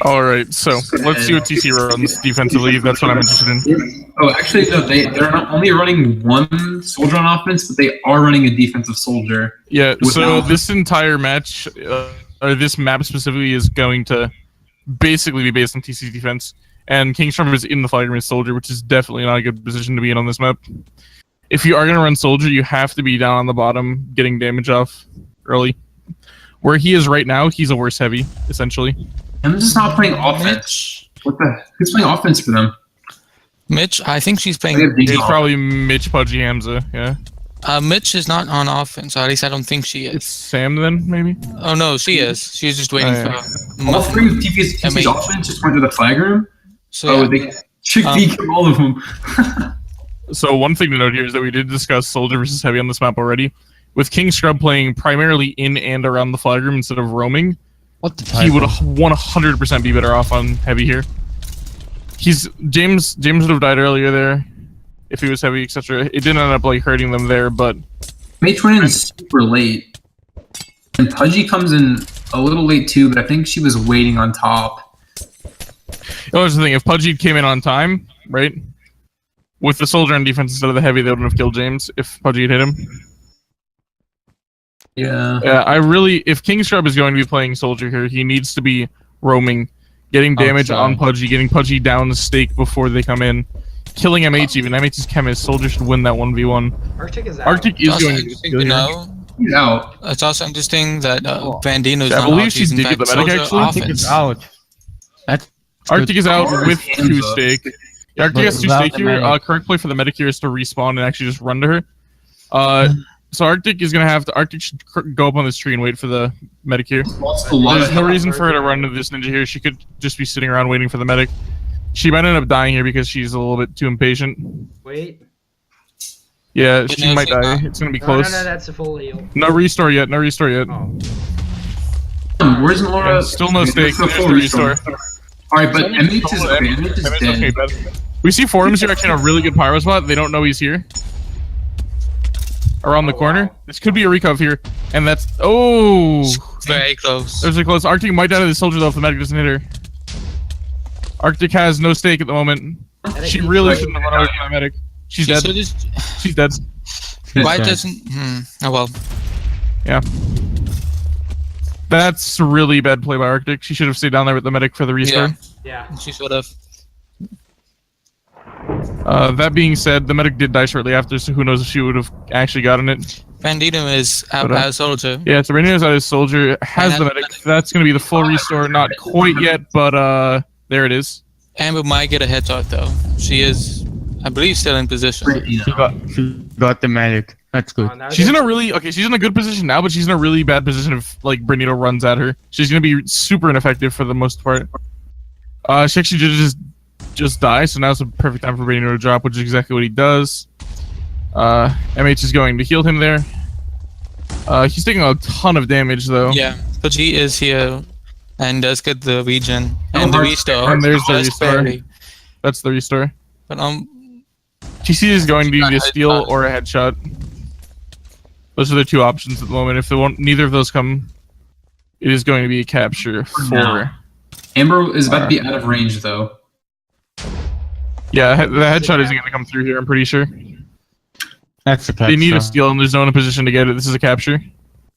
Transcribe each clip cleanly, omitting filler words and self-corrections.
All right, so let's see what TC runs defensively. That's what I'm interested in. Oh, actually, no, they're not only running one soldier on offense, but they are running a defensive soldier. Yeah, so this entire match, or this map specifically, is going to basically be based on TC's defense. And Kingstorm is in the flag room as soldier, which is definitely not a good position to be in on this map. If you are going to run soldier, you have to be down on the bottom, getting damage off early. Where he is right now, he's a worse heavy, essentially. And they're just not playing offense. What the? Who's playing offense for them? Mitch, I think she's playing. It's probably Mitch, Pudgy, Hamza, yeah. Mitch is not on offense, or at least I don't think she is. It's Sam then, maybe? Oh no, she is. She's just waiting for... All three of TP's offense just went to the flag room? So, they should decom all of them. So one thing to note here is that we did discuss soldier versus heavy on this map already. With King Scrub playing primarily in and around the flag room instead of roaming, he would 100% be better off on heavy here. James would have died earlier there if he was heavy, etc. It didn't end up like hurting them there, but Mage went in super late, and Pudgy comes in a little late too. But I think she was waiting on top. That was the thing. If Pudgy came in on time, right, with the soldier on defense instead of the heavy, they wouldn't have killed James if Pudgy had hit him. Yeah. Yeah, if King Scrub is going to be playing soldier here, he needs to be roaming, getting damage on Pudgy, getting Pudgy down the stake before they come in, killing MH even. MH's chemist. Soldier should win that 1v1. Arctic is out. Arctic is going to be He's out. It's also interesting that Vandino is I not believe out. she's In fact, the medic soldier actually. offense. Arctic is out. Arctic is out with Hamza. 2 stake. Yeah, Arctic has 2 stake here. Correct play for the medic here is to respawn and actually just run to her. So Arctic is gonna have to. Arctic should go up on this tree and wait for the medic here. There's no reason for her to run to this ninja here. She could just be sitting around waiting for the medic. She might end up dying here because she's a little bit too impatient. Wait. Yeah, she might die. It's gonna be close. No, that's a full heal. No restore yet. No restore yet. Oh. Where's Laura? Yeah, still no stake. There's the restore. Alright, but MH is okay. MH is dead. Okay, we see Forums here actually in a really good pyro spot. They don't know he's here. Around the corner. Wow. This could be a recov here. And that's... Oh! Very close. There's a close. Arctic might die to the soldier though if the medic doesn't hit her. Arctic has no stake at the moment. She really shouldn't have run away from the medic. She's dead. She's dead. Why doesn't... Oh well. Yeah. That's really bad play by Arctic. She should have stayed down there with the medic for the restart. Yeah. She should have. That being said, the medic did die shortly after, so who knows if she would have actually gotten it. Bandito is out as soldier. Yeah, so Bandito's out as soldier. Has the medic. That's going to be the full restore. Not quite yet, but there it is. Amber might get a headshot though. She is, I believe, still in position. She got the medic. That's good. She's in a really she's in a good position now, but she's in a really bad position if like Bernito runs at her. She's gonna be super ineffective for the most part. She actually did just die, so now's the perfect time for Bernito to drop, which is exactly what he does. MH is going to heal him there. He's taking a ton of damage though. Yeah, but he is here and does get the regen and the restore. And there's the restore. That's the restore. But TC is going to need a steal or a headshot. Those are the 2 options at the moment. If neither of those come, it is going to be a capture for. Amber is about to be out of range though. Yeah, the headshot isn't going to come through here. I'm pretty sure. That's a capture. They need a steal, and there's no one in a position to get it. This is a capture.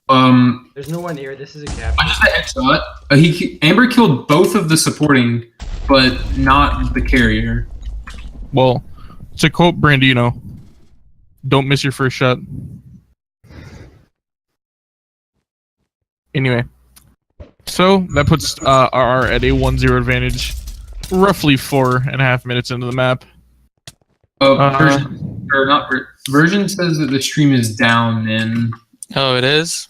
There's no one here. This is a capture. Just a headshot. Amber killed both of the supporting, but not the carrier. Well, to quote Brandino, don't miss your first shot. Anyway, so that puts RR at a 1-0 advantage, roughly 4.5 minutes into the map. Version says that the stream is down and... Oh, it is?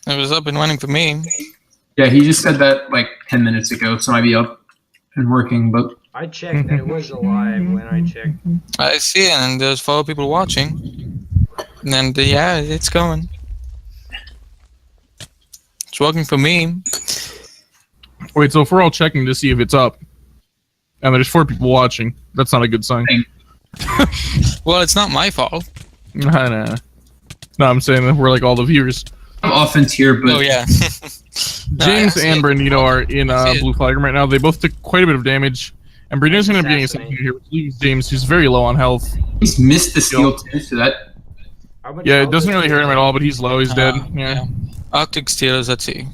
It was up and running for me. Yeah, he just said that like 10 minutes ago, so I might be up and working, but... I checked and it was alive when I checked. I see it, and there's 4 people watching. And yeah, it's going. It's working for me. Wait, so if we're all checking to see if it's up, and there's 4 people watching, that's not a good sign. Well, it's not my fault. No, I'm saying that we're like all the viewers. Offense here, but Oh yeah. No, James I see and it. Bernino are in I see it. blue flag right now. They both took quite a bit of damage. And Bernino's going to be getting a second here, which leaves James, who's very low on health. he's missed the steal too, so that How much Yeah, it health doesn't is really he? hurt him at all, but he's low. He's dead. Yeah. Arctic Steelers, let's see.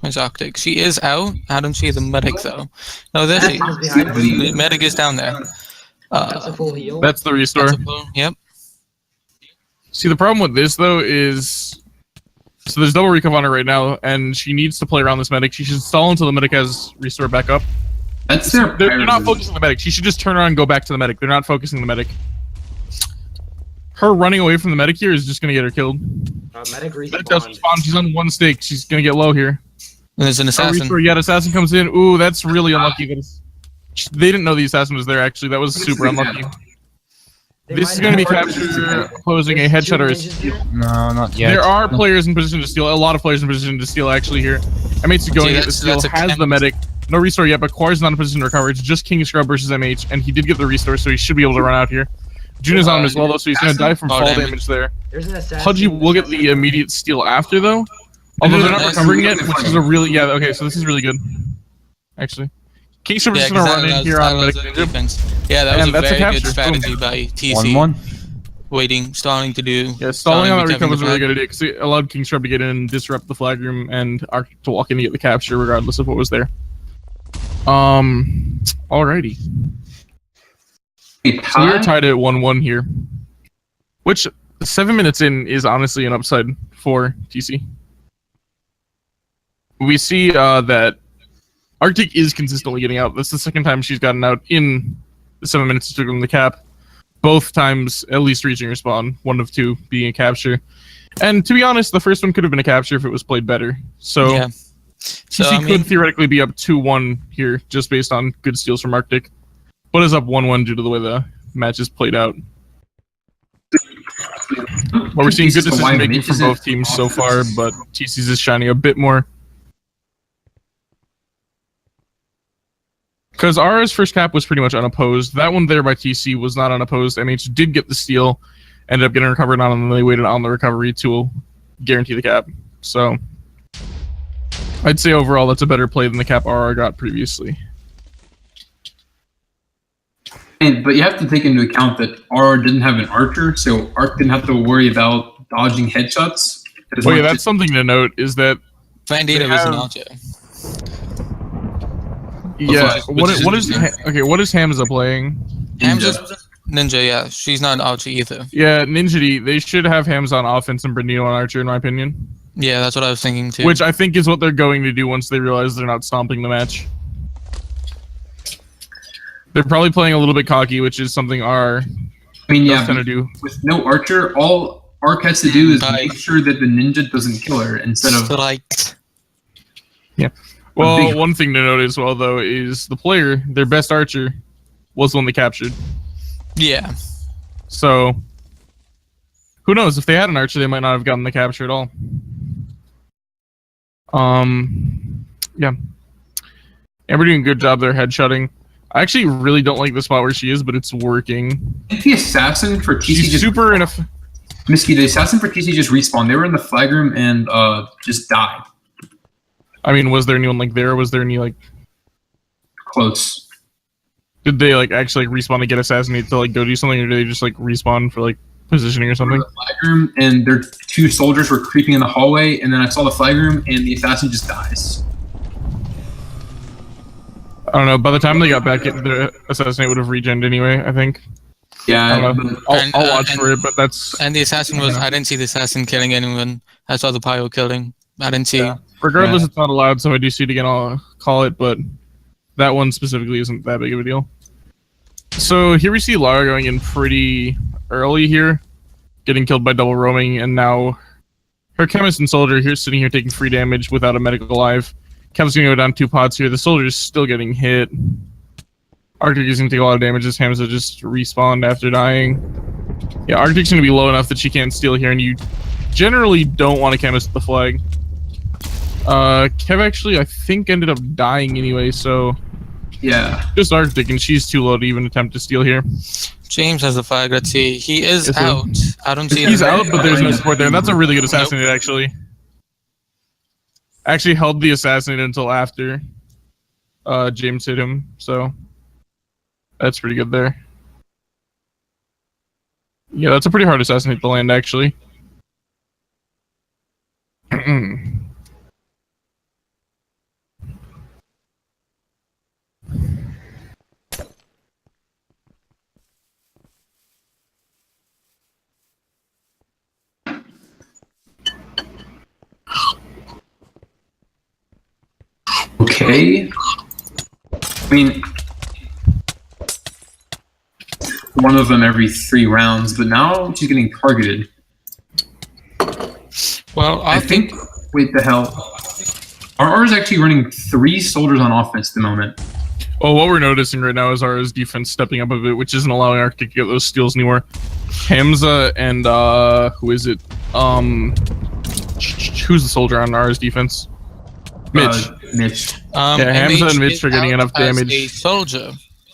Where's Arctic? She is out. I don't see the medic though. No, there she Is behind us. The medic is down there. That's a full heal. That's the restore. That's a pull. Yep. See, the problem with this, though, is... So there's double recov on her right now, and she needs to play around this medic. She should stall until the medic has restored back up. that's They're not focusing on the medic. She should just turn around and go back to the medic. They're not focusing on the medic. Her running away from the medic here is just going to get her killed. Medic Medic does respawn. respawn. She's on one stake. She's going to get low here. And there's an assassin. Restore, yeah, assassin comes in. Ooh, that's really unlucky. They didn't know the assassin was there, actually. That was super unlucky. They This might is going to be have- capture posing a headshot or a steal. No, not yet. There are players in position to steal. A lot of players in position to steal, actually, here. MH is going See, to get the steal, that's a has the chemist. medic. No restore yet, but Quar's not in position to recover. It's just King Scrub versus MH, and he did get the restore, so he should be able to run out here. June is on him as well, though, so he's going to die from Fall fall damage. damage there. There's an assassin. Pudgy will get the immediate steal after, though. Although they're not recovering yet, which is a really... Yeah, okay, so this is really good. Actually. King Scrub is Yeah, going to 'cause run in that here was- on that medic was a ninja. defense. Yeah, that was And a that's a very good capture. strategy Boom. by TC. 1-1. Waiting, starting to do. Yeah, stalling on the recovering recov was a really flag. good idea because it allowed King Scrub to get in and disrupt the flag room and Arctic to walk in and get the capture regardless of what was there. Alrighty. So we're tied at 1-1 here. Which, 7 minutes in, is honestly an upside for TC. We see that Arctic is consistently getting out. That's the second time she's gotten out in the 7 minutes it took them to cap. Both times at least reaching her spawn, one of two being a capture. And to be honest, the first one could have been a capture if it was played better. So Yeah. So, TC I mean, could theoretically be up 2-1 here, just based on good steals from Arctic. But is up 1-1 due to the way the match is played out. But we're seeing good decision making from both teams so far, but TC's is shining a bit more. Because RR's first cap was pretty much unopposed. That one there by TC was not unopposed. MH did get the steal, ended up getting recovered on, and then they waited on the recovery to guarantee the cap. So I'd say overall that's a better play than the cap RR got previously. But you have to take into account that RR didn't have an archer, so Arc didn't have to worry about dodging headshots. as Well, yeah, much that's something to note is that Bandito they is an have- archer. yeah. What is interesting. okay? What is Hamza playing? Hamza Ninja, yeah, she's not an archer either. Yeah, Ninja D. They should have Hamza on offense and Bernino on archer, in my opinion. Yeah, that's what I was thinking too. Which I think is what they're going to do once they realize they're not stomping the match. They're probably playing a little bit cocky, which is something R I mean, does yeah, kind of do. with no archer, all Arc has to do is Right. make sure that the ninja doesn't kill her instead of Strike. Well, big- one thing to note as well, though, is the player, their best archer, was the one they captured. Yeah. So, who knows? If they had an archer, they might not have gotten the capture at all. Yeah. Amber doing a good job there headshotting. I actually really don't like the spot where she is, but it's working. I think the assassin for TC She's just super enough. Misky, the assassin for TC just respawned. They were in the flag room and just died. I mean, was there anyone like there? Was there any like? Close. Did they like actually respawn to get assassinated to like go do something, or did they just like respawn for like positioning or They were something? in the flag room and their two soldiers were creeping in the hallway, and then I saw the flag room and the assassin just dies. I don't know. By the time they got back, the assassinate would have regened anyway. I think. Yeah, I don't know. And, I'll watch and- for it, but that's And the assassin was, I didn't see the assassin killing anyone. I saw the pyro killing. I didn't see. Yeah. regardless. Yeah. It's not allowed, so I do see it again. I'll call it, but that one specifically isn't that big of a deal. So here we see Lara going in pretty early here, getting killed by double roaming, and now her chemist and soldier here sitting here taking free damage without a medical alive. Kev's gonna go down 2 pods here. The soldier's still getting hit. Arctic is gonna take a lot of damage as Hamza just respawned after dying. Yeah, Arctic's gonna be low enough that she can't steal here, and you generally don't want to chemist the flag. Kev actually, I think, ended up dying anyway, so yeah. just Arctic, and she's too low to even attempt to steal here. James has the flag. Let's see. He is Is he? out. I don't see He's him. out, but there's no support there, and that's a really good assassinate, actually. Actually held the assassinate until after James hit him, so that's pretty good there. Yeah, that's a pretty hard assassinate to land, actually. Okay. I mean, one of them every 3 rounds, but now she's getting targeted. Well, I think. Wait, the hell. RR is actually running 3 soldiers on offense at the moment. Well, what we're noticing right now is RR's defense stepping up a bit, which isn't allowing Arctic to get those steals anymore. Hamza and who is it? Who's the soldier on RR's defense? Mitch. Mitch. Yeah, Hamza and Mitch are getting enough damage. A soldier.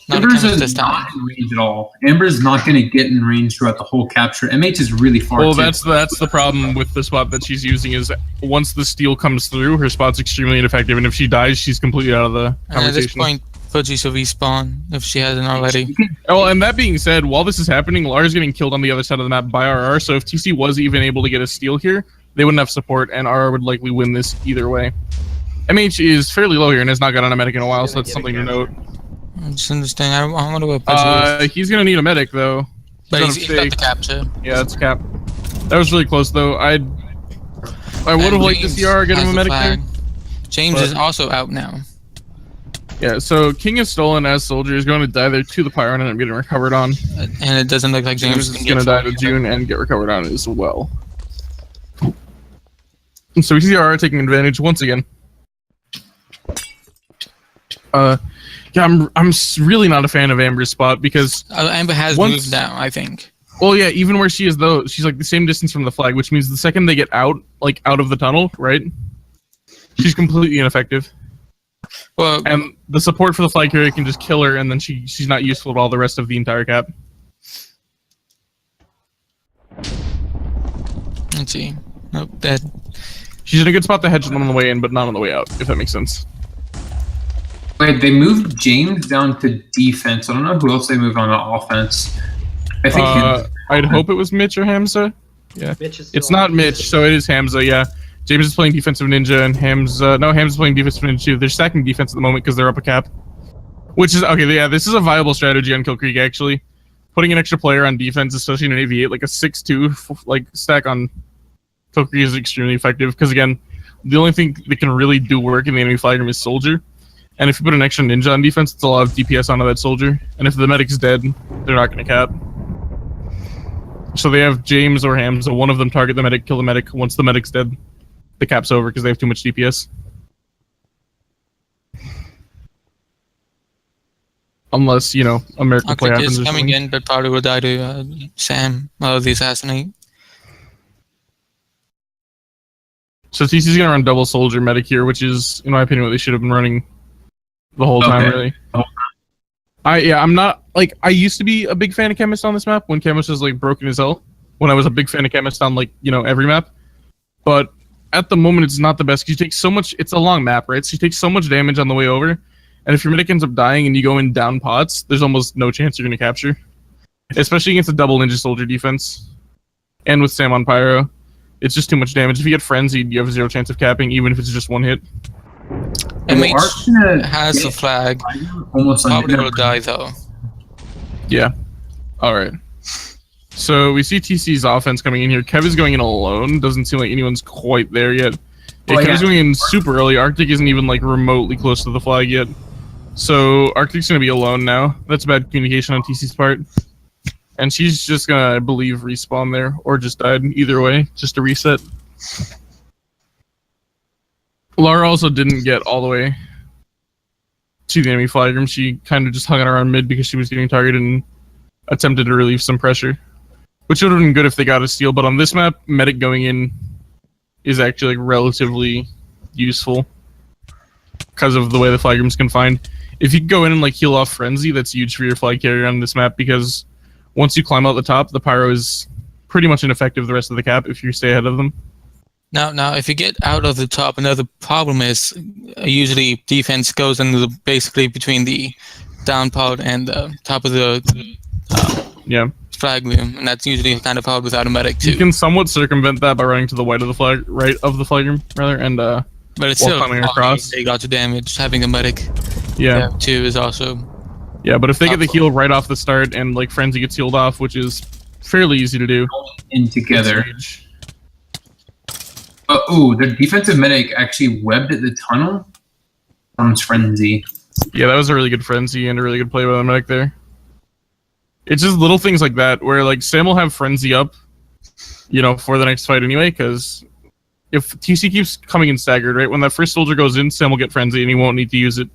Not Amber's a this time. not in range at all. Amber's not going to get in range throughout the whole capture. MH is really far. Well, too. that's the problem with the spot that she's using is once the steal comes through, her spot's extremely ineffective, and if she dies, she's completely out of the And at this conversation. point, Pudgy should respawn if she hasn't already. Oh, and that being said, while this is happening, Lara's getting killed on the other side of the map by RR, so if TC was even able to get a steal here, they wouldn't have support, and RR would likely win this either way. MH is fairly low here and has not got on a medic in a while, so that's something to note. It's interesting. I wonder what Pudgy is. He's gonna need a medic though. But He's he's on a got the capture. Yeah, that's cap. That was really close though. I would have liked to see RR get him a medic there. James but- is also out now. Yeah, so King is stolen as soldier is going to die there to the pyro and end up getting recovered on. And it doesn't look like James James is can going to get die to June and get recovered on as well. And so we see RR taking advantage once again. Yeah, I'm really not a fan of Amber's spot because Amber has moved now, I think. well, yeah, even where she is though, she's like the same distance from the flag, which means the second they get out, like out of the tunnel, right? She's completely ineffective. Well, And the support for the flag carrier can just kill her, and then she's not useful at all the rest of the entire cap. let's see. Nope, dead. She's in a good spot to hedge them on the way in, but not on the way out, if that makes sense. Wait, they moved James down to defense. I don't know who else they moved on to offense. I think I'd hope it was Mitch or Hamza. Yeah, Mitch is still it's not on Mitch, defense. so it is Hamza. Yeah, James is playing defensive ninja, and Hamza's playing defensive ninja too. They're stacking defense at the moment because they're up a cap, which is okay. Yeah, this is a viable strategy on Kill Creek actually. Putting an extra player on defense, especially in an AV8, like a 6-2 like stack on Kill Creek is extremely effective because again, the only thing that can really do work in the enemy flag room is soldier. And if you put an extra ninja on defense, it's a lot of DPS onto that soldier. And if the medic's dead, they're not going to cap. So they have James or Hamza, one of them target the medic, kill the medic. Once the medic's dead, the cap's over because they have too much DPS. Unless, you know, a miracle play Arctic happens is or coming something. in, but probably will die to Sam, the assassinate. So TC's going to run double soldier medic here, which is, in my opinion, what they should have been running the whole time, Okay. really. Oh. I'm not, like, I used to be a big fan of Chemist on this map when Chemist was, like, broken as hell. When I was a big fan of Chemist on, like, you know, every map. But at the moment, it's not the best because you take so much, it's a long map, right? So you take so much damage on the way over. And if your medic ends up dying and you go in down pots, there's almost no chance you're going to capture. Especially against a double ninja soldier defense. And with Sam on Pyro. It's just too much damage. If you get frenzied, you have 0 chance of capping, even if it's just one hit. MH has the flag. almost Probably will die though. Yeah. Alright. So we see TC's offense coming in here. Kev is going in alone. Doesn't seem like anyone's quite there yet. Well, Kev's yeah. going in super early. Arctic isn't even like remotely close to the flag yet. So Arctic's going to be alone now. That's bad communication on TC's part. And she's just going to, I believe, respawn there. Or just died. Either way. Just a reset. Lara also didn't get all the way to the enemy flag room. She kind of just hung around mid because she was getting targeted and attempted to relieve some pressure. Which would have been good if they got a steal. But on this map, medic going in is actually like relatively useful. Because of the way the flag room's confined. If you can go in and like heal off Frenzy, that's huge for your flag carrier on this map because once you climb out the top, the pyro is pretty much ineffective the rest of the cap if you stay ahead of them. Now, if you get out of the top, another problem is usually defense goes into basically between the down pod and the top of the Yeah. flag room, and that's usually kind of hard without a medic too. You can somewhat circumvent that by running to the right of the flag room, rather, and but it's while still climbing across. They got to damage. Having a medic Yeah. there too is also Yeah, but if they get the helpful. heal right off the start and like Frenzy gets healed off, which is fairly easy to do. In together. Stage. Ooh, their defensive medic actually webbed at the tunnel. Arms Frenzy. Yeah, that was a really good Frenzy and a really good play by the medic there. It's just little things like that where like Sam will have Frenzy up, you know, for the next fight anyway, because if TC keeps coming in staggered, right, when that first soldier goes in, Sam will get Frenzy and he won't need to use it.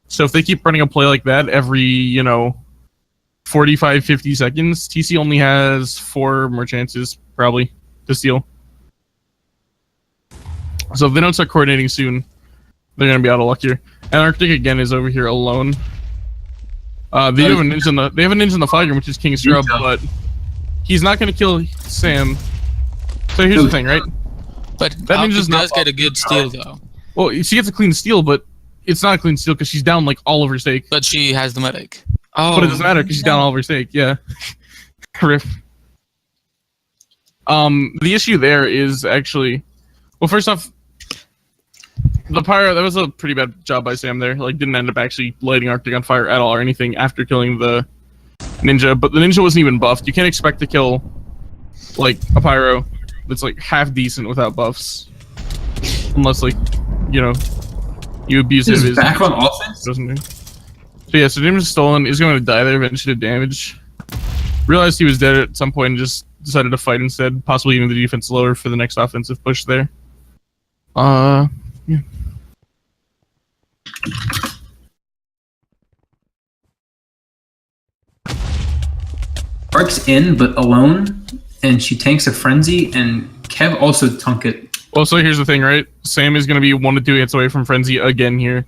So if they keep running a play like that every, you know, 45, 50 seconds, TC only has 4 more chances, probably, to steal. So if they don't start coordinating soon, they're going to be out of luck here. And Arctic, again, is over here alone. They have a ninja in the flag room, which is King Scrub, but he's not going to kill Sam. So here's the thing, right? But That ninja's Optic does not get a good steal though. Well, she gets a clean steal, but it's not a clean steal because she's down like all of her stake. But she has the medic. Oh, But it doesn't matter because she's down all of her stake. Yeah. Rip. The issue there is actually, well, first off, the pyro, that was a pretty bad job by Sam there. Like, didn't end up actually lighting Arctic on fire at all or anything after killing the ninja. But the ninja wasn't even buffed. You can't expect to kill like a pyro that's like half decent without buffs, unless like, you know, you abuse Is his back on offense? doesn't do. So yeah, so James is stolen. Is going to die there eventually to damage. Realized he was dead at some point and just decided to fight instead, possibly even the defense lower for the next offensive push there. Yeah. Ark's in, but alone, and she tanks a Frenzy, and Kev also tunk it. Well, so here's the thing, right? Sam is going to be 1 to 2 hits away from Frenzy again here.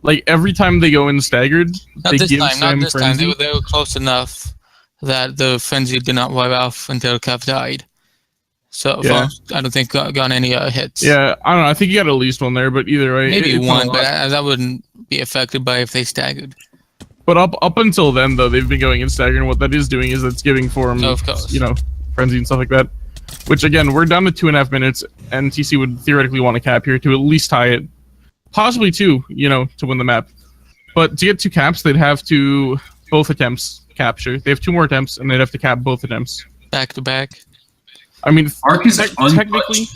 Like, every time they go in staggered, not they this give time. Sam Not this Frenzy. time. They were close enough that the frenzy did not wipe off until Kev died. So Yeah. I don't think got any hits. Yeah, I don't know. I think you got at least one there, but either way. Maybe it's not one, a but lot. that wouldn't be affected by if they staggered. But up until then, though, they've been going in stagger, and what that is doing is it's giving Form, Oh, of course. you know, Frenzy and stuff like that. Which, again, we're down to 2.5 minutes, and TC would theoretically want to cap here to at least tie it. Possibly 2, you know, to win the map. But to get 2 caps, they'd have to both attempts capture. They have 2 more attempts, and they'd have to cap both attempts. Back to back. I mean, Ark is technically,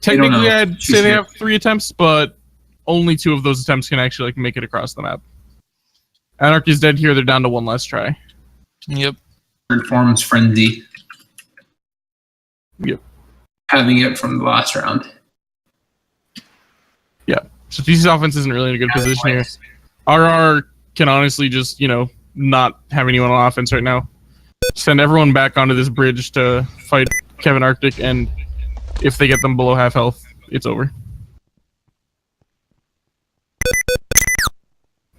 know. I'd She's say they here. have 3 attempts, but only 2 of those attempts can actually like make it across the map. Anarch is dead here. They're down to 1 last try. Yep. Forms Frenzy. Yep. Having it from the last round. Yeah. So TC's offense isn't really in a good position here. RR can honestly just, you know, not have anyone on offense right now. Send everyone back onto this bridge to fight Kevin Arctic, and if they get them below half health, it's over.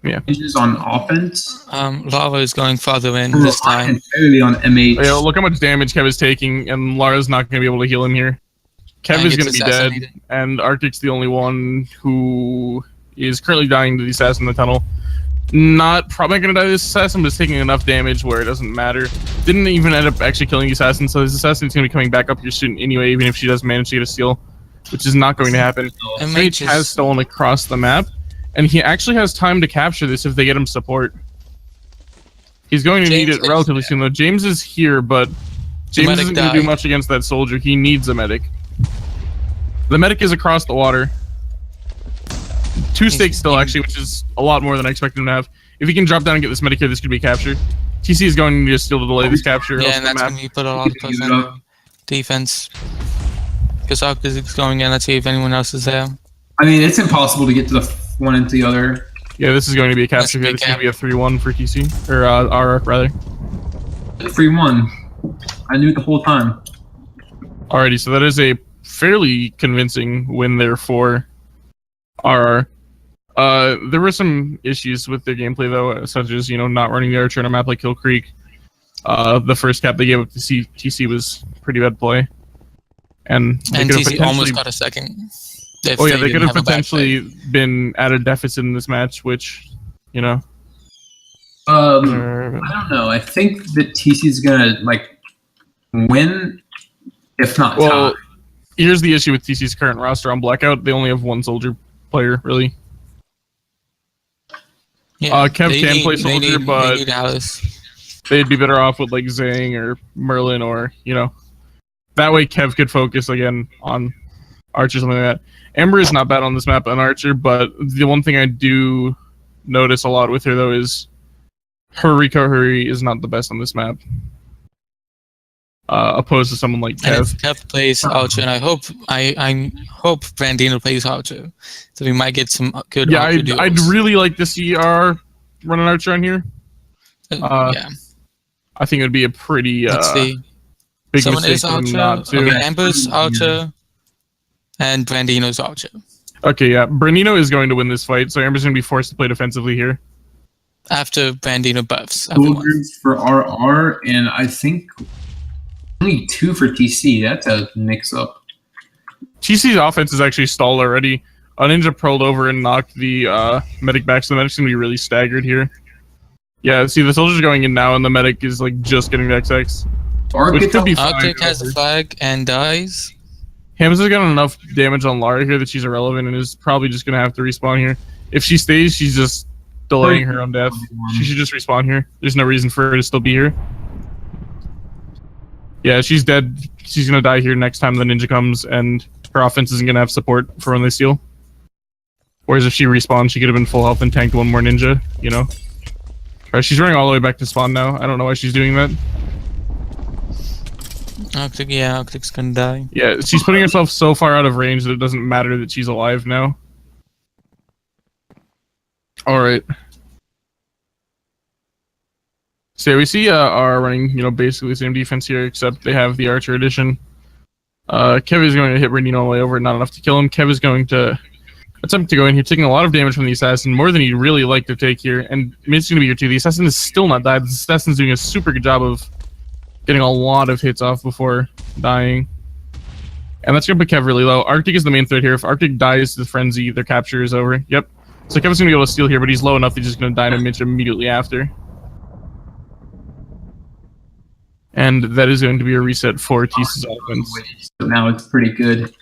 Yeah. Ninjas on offense. Lava is going farther in this time. Entirely on MH. Yeah, look how much damage Kev is taking, and Lara's not going to be able to heal him here. Kev And is gets going to be dead, assassinated. and Arctic's the only one who is currently dying to the assassin in the tunnel. Not probably going to die to this assassin, but it's taking enough damage where it doesn't matter. Didn't even end up actually killing the assassin, so this assassin is going to be coming back up here soon anyway, even if she does manage to get a steal, which is not going to happen. MH has is stolen across the map, and he actually has time to capture this if they get him support. He's going to need James it relatively soon, though. James is here, but James medic isn't going to do died. much against that soldier. He needs a medic. The medic is across the water. 2 stakes still, actually, which is a lot more than I expected him to have. If he can drop down and get this medic here, this could be a capture. TC is going to need a steal to delay this capture. yeah, else and the that's map. when you put a lot of pressure on defense. Because Arctic is going in. Let's see if anyone else is there. I mean, it's impossible to get to the one into the other. Yeah, this is going to be a capture That's a here. big This is going to be a 3-1 for TC. Or RR, rather. 3-1. I knew it the whole time. Alrighty, so that is a fairly convincing win there for RR. There were some issues with their gameplay though, such as, you know, not running the archer on a map like Kill Creek. The first cap they gave up to TC was pretty bad play. And they And could have TC almost potentially. got a second. If Oh yeah, they didn't could have a bad play. potentially been at a deficit in this match, which, you know. I don't know. I think that TC's gonna like win, if not Well, tie. here's the issue with TC's current roster on Blackout. They only have one soldier player, really. Yeah, Kev they can need- play they soldier, need- but they need Alice. they'd be better off with like Zhang or Merlin, or, you know, that way Kev could focus again on Archer, something like that. Amber is not bad on this map on Archer, but the one thing I do notice a lot with her though is her recovery is not the best on this map. Opposed to someone like And Kev. if Kev plays Archer, and I hope Brandino plays Archer, so we might get some good Yeah, Archer I'd duels. really like to see RR run an Archer on here. Yeah, I think it would be a pretty let's see. big Someone mistake is for them Archer. not to. Okay, Amber's Archer, and Brandino's Archer. Okay, yeah. Branino is going to win this fight, so Amber's going to be forced to play defensively here. After Brandino buffs everyone. Soldiers for RR, and I think only 2 for TC. That's a mix-up. TC's offense is actually stalled already. A Ninja pearled over and knocked the medic back, so the medic's going to be really staggered here. Yeah, see, the soldier's going in now, and the medic is like just getting the XX. Which could be fine. Arctic has a flag and dies. Hamza's got enough damage on Lara here that she's irrelevant and is probably just going to have to respawn here. If she stays, she's just delaying her own death. She should just respawn here. There's no reason for her to still be here. Yeah, she's dead. She's going to die here next time the ninja comes, and her offense isn't going to have support for when they steal. Whereas if she respawns, she could have been full health and tanked one more ninja, you know? Alright, she's running all the way back to spawn now. I don't know why she's doing that. Arctic's gonna die. Yeah, she's putting herself so far out of range that it doesn't matter that she's alive now. Alright. So yeah, we see R running, you know, basically the same defense here, except they have the Archer edition. Kev is going to hit Brandino all the way over, not enough to kill him. Kev is going to attempt to go in here, taking a lot of damage from the assassin, more than he'd really like to take here. And Mid's going to be here too. The assassin is still not died. The assassin's doing a super good job of getting a lot of hits off before dying. And that's going to put Kev really low. Arctic is the main threat here. If Arctic dies, the frenzy, their capture is over. Yep. So Kev's going to be able to steal here, but he's low enough he's just going to die to Mitch immediately after. And that is going to be a reset for TC's offense. So now it's pretty good.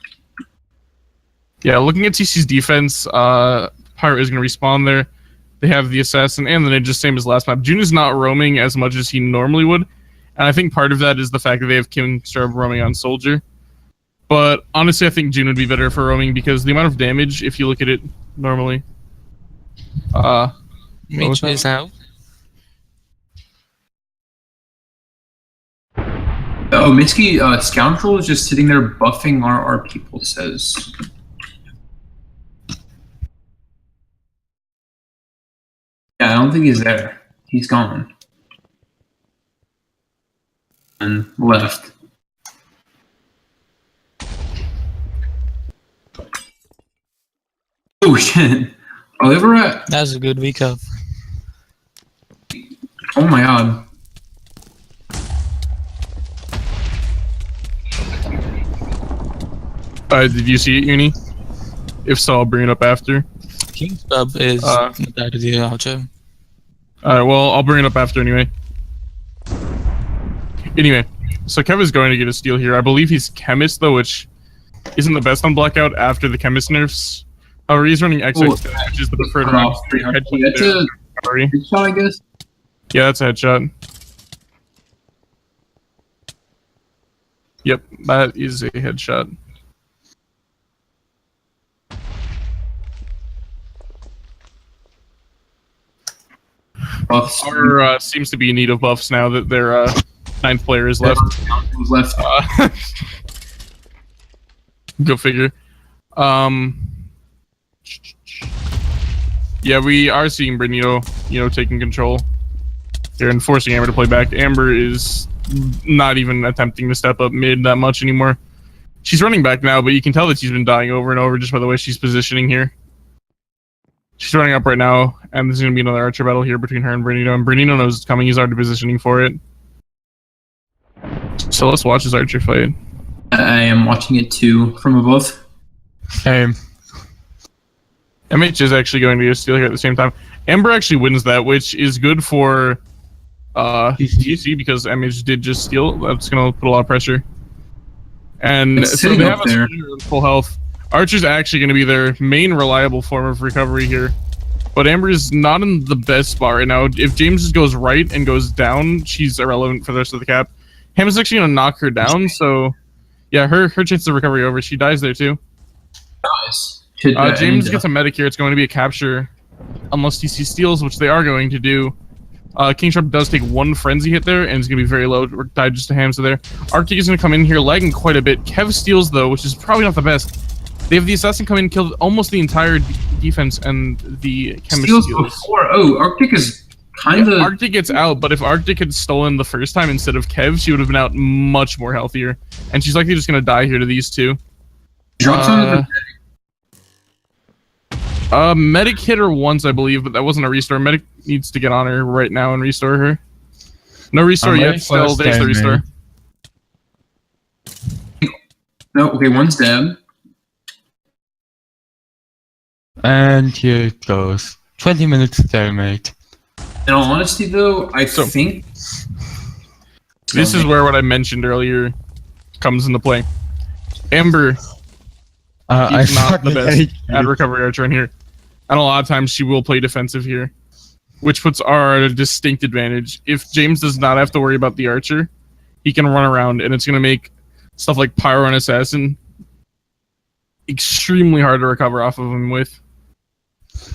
Yeah, looking at TC's defense, Pirate is going to respawn there. They have the Assassin and the Ninja, same as last map. June is not roaming as much as he normally would. And I think part of that is the fact that they have Kim Starve roaming on Soldier. But honestly, I think June would be better for roaming because the amount of damage, if you look at it normally. Mitch is out. Oh, Mitsuki, Scoundrel is just sitting there buffing our people, says. Yeah, I don't think he's there. He's gone. And left. Oh shit. Olivera. That's a good week of. Oh my god. Did you see it, Uni? If so, I'll bring it up after. King's Bub is died to the outro. Alright, well, I'll bring it up after anyway. Anyway, so Kev is going to get a steal here. I believe he's Chemist, though, which isn't the best on Blackout after the Chemist nerfs. However, he's running XX, which is the preferred round. That's a headshot, I guess? Yeah, that's a headshot. Yep, that is a headshot. Buffs. R seems to be in need of buffs now that their 9th player is left. Who's left? Go figure. Yeah, we are seeing Brunito, you know, taking control here and forcing Amber to play back. Amber is not even attempting to step up mid that much anymore. She's running back now, but you can tell that she's been dying over and over just by the way she's positioning here. She's running up right now, and there's going to be another Archer battle here between her and Brunito, and Brunito knows it's coming. He's already positioning for it. So let's watch this Archer fight. I am watching it too from above. Same. MH is actually going to get a steal here at the same time. Amber actually wins that, which is good for TC because MH did just steal. That's going to put a lot of pressure. And It's so they sitting have up a there. speeder in full health. Archer's actually going to be their main reliable form of recovery here. But Amber is not in the best spot right now. If James just goes right and goes down, she's irrelevant for the rest of the cap. Ham is actually going to knock her down, so yeah, her chance of recovery over. She dies there too. Nice. James gets a medic here. It's going to be a capture, unless TC steals, which they are going to do. King Sharp does take one frenzy hit there, and it's going to be very low. Or died just to Hamza there. Arctic is going to come in here, lagging quite a bit. Kev steals though, which is probably not the best. They have the assassin come in and kill almost the entire defense, and the chemist steals steals. before. Oh, Arctic is kind of. Yeah, Arctic gets out, but if Arctic had stolen the first time instead of Kev, she would have been out much more healthier. And she's likely just going to die here to these two. Drops onto the. Medic hit her once, I believe, but that wasn't a restore. Medic needs to get on her right now and restore her. No restore I'm yet. ready for Still, there's the stand, restore. man. No, okay, one's dead. And here it goes. 20 minutes stalemate. In all honesty, though, I So- think This is where what I mentioned earlier comes into play. Amber I is not thought the that best at recovery archer in here. And a lot of times she will play defensive here, which puts our at a distinct advantage. If James does not have to worry about the archer, he can run around, and it's going to make stuff like Pyro and Assassin extremely hard to recover off of him with.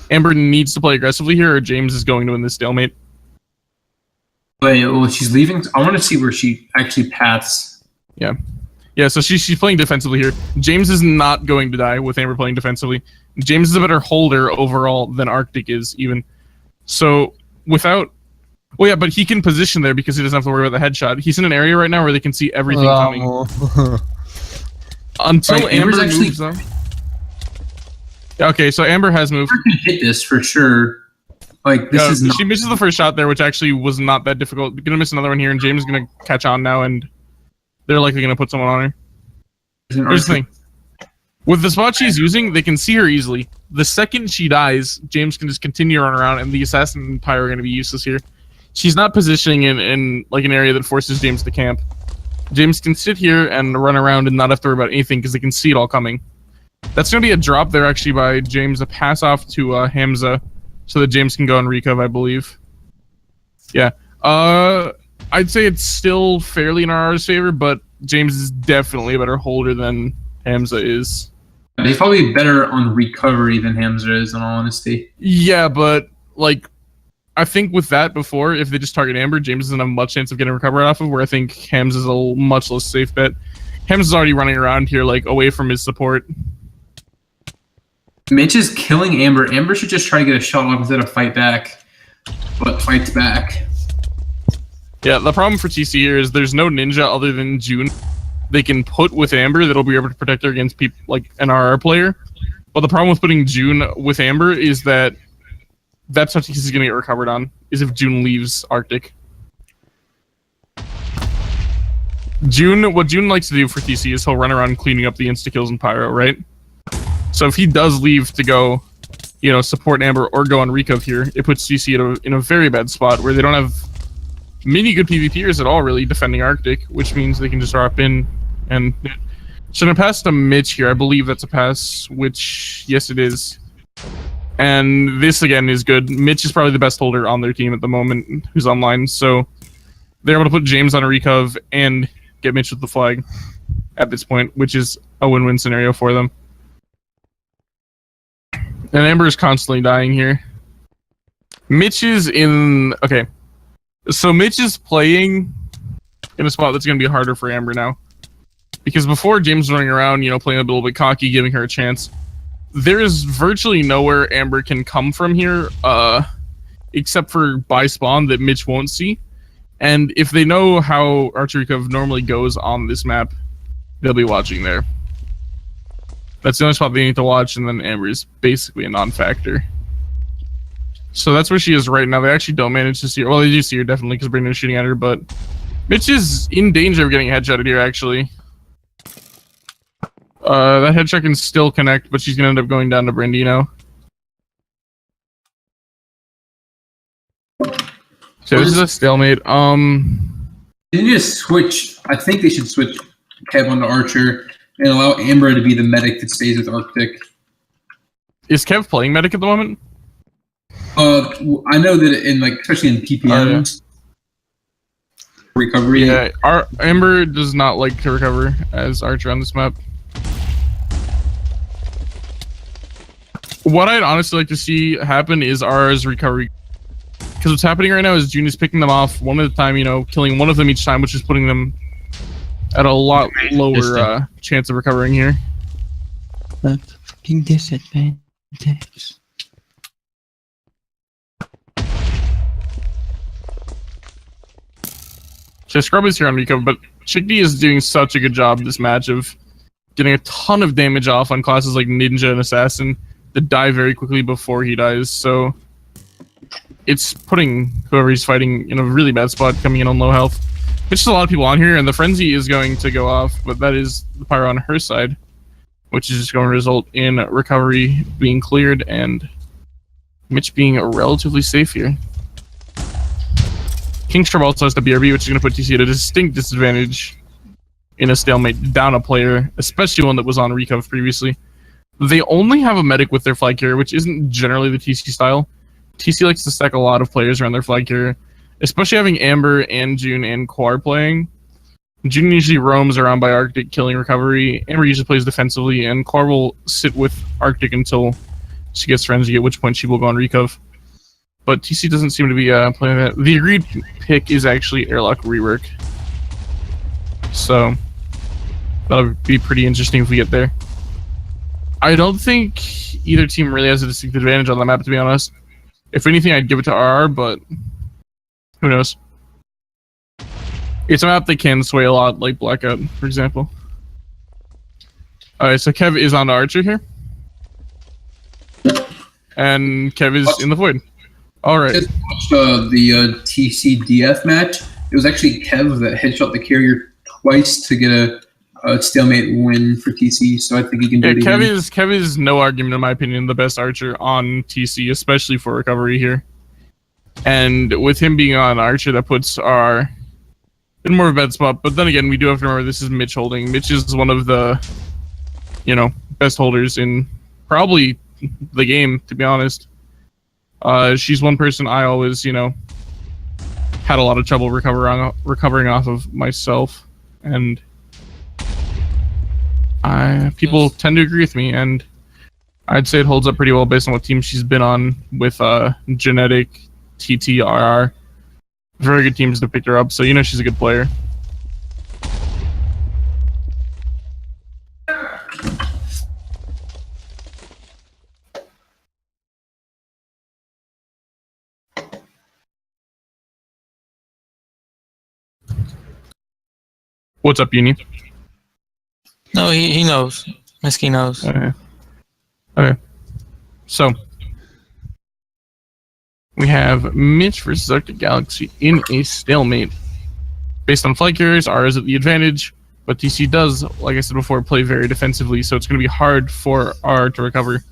Amber needs to play aggressively here, or James is going to win this stalemate. Wait, well, she's leaving. I want to see where she actually paths. Yeah, so she's playing defensively here. James is not going to die with Amber playing defensively. James is a better holder overall than Arctic is, even. So, without... Well, yeah, but he can position there because he doesn't have to worry about the headshot. He's in an area right now where they can see everything coming. Until Right, Amber Amber's actually- moves, though. Yeah, okay, so Amber has moved. Amber can hit this for sure. Like, this Yeah, is not. she misses the first shot there, which actually was not that difficult. Gonna miss another one here, and James is gonna catch on now, and they're likely gonna put someone on her. Here's the thing. With the spot she's using, they can see her easily. The second she dies, James can just continue to run around, and the assassin and Pyro are gonna be useless here. She's not positioning in like an area that forces James to camp. James can sit here and run around and not have to worry about anything because they can see it all coming. That's gonna be a drop there actually by James, a pass off to Hamza, so that James can go and recov, I believe. Yeah. I'd say it's still fairly in RR's favor, but James is definitely a better holder than Hamza is. He's probably better on recovery than Hamza is, in all honesty. Yeah, but like, I think with that before, if they just target Amber, James doesn't have much chance of getting recovered off of. Where I think Hams is a much less safe bet. Hams is already running around here, like away from his support. Mitch is killing Amber. Amber should just try to get a shot off instead of fight back, but fights back. Yeah, the problem for TC here is there's no ninja other than June they can put with Amber that'll be able to protect her against people like an RR player. But the problem with putting June with Amber is that that's how TC is going to get recovered on, is if June leaves Arctic. What June likes to do for TC is he'll run around cleaning up the insta-kills and Pyro, right? So if he does leave to go, support Amber or go on recov here, it puts TC in a very bad spot where they don't have many good PvPers at all, really, defending Arctic, which means they can just drop in and... Should I pass to Mitch here? I believe that's a pass, which, yes, it is. And this, again, is good. Mitch is probably the best holder on their team at the moment who's online, so they're able to put James on a recov and get Mitch with the flag at this point, which is a win-win scenario for them. And Amber is constantly dying here. Mitch is in... Okay. So Mitch is playing in a spot that's going to be harder for Amber now. Because before, James was running around, playing a little bit cocky, giving her a chance. There is virtually nowhere Amber can come from here, except for by spawn that Mitch won't see. And if they know how Archery Cove normally goes on this map, they'll be watching there. That's the only spot they need to watch, and then Amber is basically a non-factor. So that's where she is right now. They actually don't manage to see her. Well, they do see her, definitely, because Brandon is shooting at her, but Mitch is in danger of getting headshotted here, actually. That headshot can still connect, but she's gonna end up going down to Brandino. So this is a stalemate. They need to switch. I think they should switch Kev onto Archer and allow Amber to be the medic that stays with Arctic. Is Kev playing medic at the moment? I know that in like, especially in PPM recovery. Yeah, Amber does not like to recover as Archer on this map. What I'd honestly like to see happen is RR's recovery. Because what's happening right now is June is picking them off one at a time, you know, killing one of them each time, which is putting them at a lot lower chance of recovering here. That's fucking disadvantage. So Scrub is here on recover, but Chickadee is doing such a good job this match of getting a ton of damage off on classes like Ninja and Assassin that die very quickly before he dies, so it's putting whoever he's fighting in a really bad spot, coming in on low health. Which is a lot of people on here, and the Frenzy is going to go off, but that is the Pyro on her side, which is just going to result in recovery being cleared and Mitch being relatively safe here. Kingstrom also has the BRB, which is going to put TC at a distinct disadvantage in a stalemate down a player, especially one that was on Recov previously. They only have a medic with their flag carrier, which isn't generally the TC style. TC likes to stack a lot of players around their flag carrier, especially having Amber and June and Quar playing. June usually roams around by Arctic, killing recovery. Amber usually plays defensively, and Quar will sit with Arctic until she gets Frenzy, at which point she will go on Recov. But TC doesn't seem to be playing that. The agreed pick is actually Airlock Rework. So that'll be pretty interesting if we get there. I don't think either team really has a distinct advantage on the map, to be honest. If anything, I'd give it to RR, but who knows? It's a map that can sway a lot, like Blackout, for example. Alright, so Kev is on to Archer here. And Kev is in the void. Alright. Just watched the TCDF match. It was actually Kev that headshot the carrier twice to get a stalemate win for TC, so I think he can do it again. Kev is no argument, in my opinion, the best Archer on TC, especially for recovery here. And with him being on Archer, that puts our in more of a bad spot. But then again, we do have to remember this is Mitch holding. Mitch is one of the, you know, best holders in probably the game, to be honest. She's one person I always, you know, had a lot of trouble recovering off of myself, and people tend to agree with me, and I'd say it holds up pretty well based on what team she's been on with Genetic, TTRR. Very good teams to pick her up, so you know she's a good player. What's up, Uni? No, he knows. Misky knows. Okay. So we have Mitch versus Arctic Galaxy in a stalemate. Based on flight carriers, R is at the advantage, but TC does, like I said before, play very defensively, so it's going to be hard for R to recover.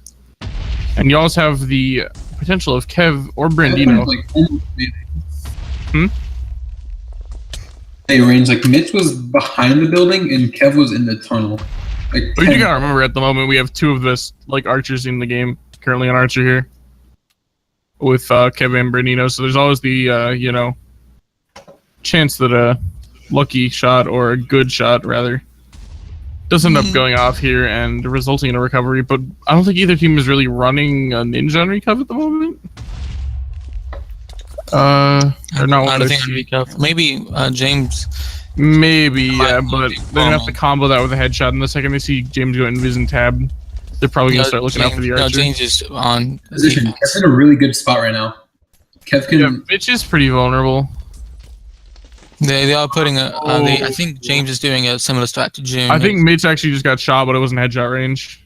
And you also have the potential of Kev or Brandino. Range, like Mitch was behind the building and Kev was in the tunnel. Like, but you gotta remember, at the moment we have two of this like Archers in the game currently on Archer here with Kev and Brandino, so there's always the you know, chance that a lucky shot or a good shot rather does end up going off here and resulting in a recovery. But I don't think either team is really running a Ninja on Recov at the moment. I don't think on Recov. Maybe James. Maybe, yeah, but they're gonna have to combo that with a headshot, and the second they see James go invis and tab, they're probably gonna start looking out for the Archer. No, James is on position. Kev's in a really good spot right now. Kev can. Yeah, Mitch is pretty vulnerable. They are putting I think James is doing a similar strat to June. I think Mitch actually just got shot, but it wasn't headshot range.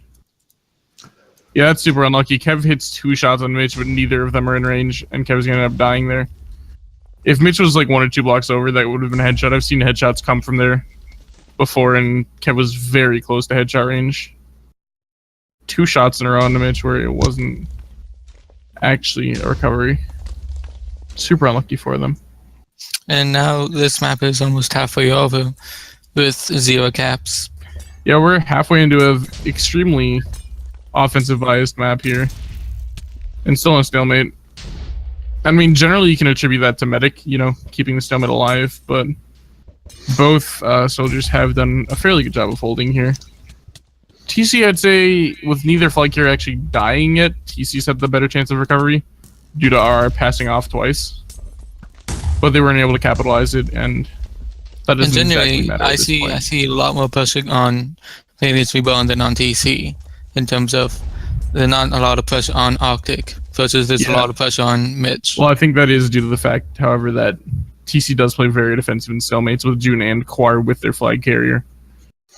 Yeah, that's super unlucky. Kev hits 2 shots on Mitch, but neither of them are in range, and Kev's gonna end up dying there. If Mitch was like 1 or 2 blocks over, that would have been a headshot. I've seen headshots come from there before, and Kev was very close to headshot range. 2 shots in a row on the Mitch where it wasn't actually a recovery. Super unlucky for them. And now this map is almost halfway over with 0 caps. Yeah, we're halfway into an extremely offensive biased map here. And still in a stalemate. I mean, generally you can attribute that to Medic, you know, keeping the stalemate alive, but both soldiers have done a fairly good job of holding here. TC, I'd say, with neither flag carrier actually dying yet, TC's had the better chance of recovery due to RR passing off twice. But they weren't able to capitalize it, and that doesn't exactly matter. I see a lot more pressure on Phoenix Reborn than on TC in terms of there's not a lot of pressure on Arctic versus there's a lot of pressure on Mitch. Well, I think that is due to the fact, however, that TC does play very defensive in stalemates with June and Quar with their flag carrier.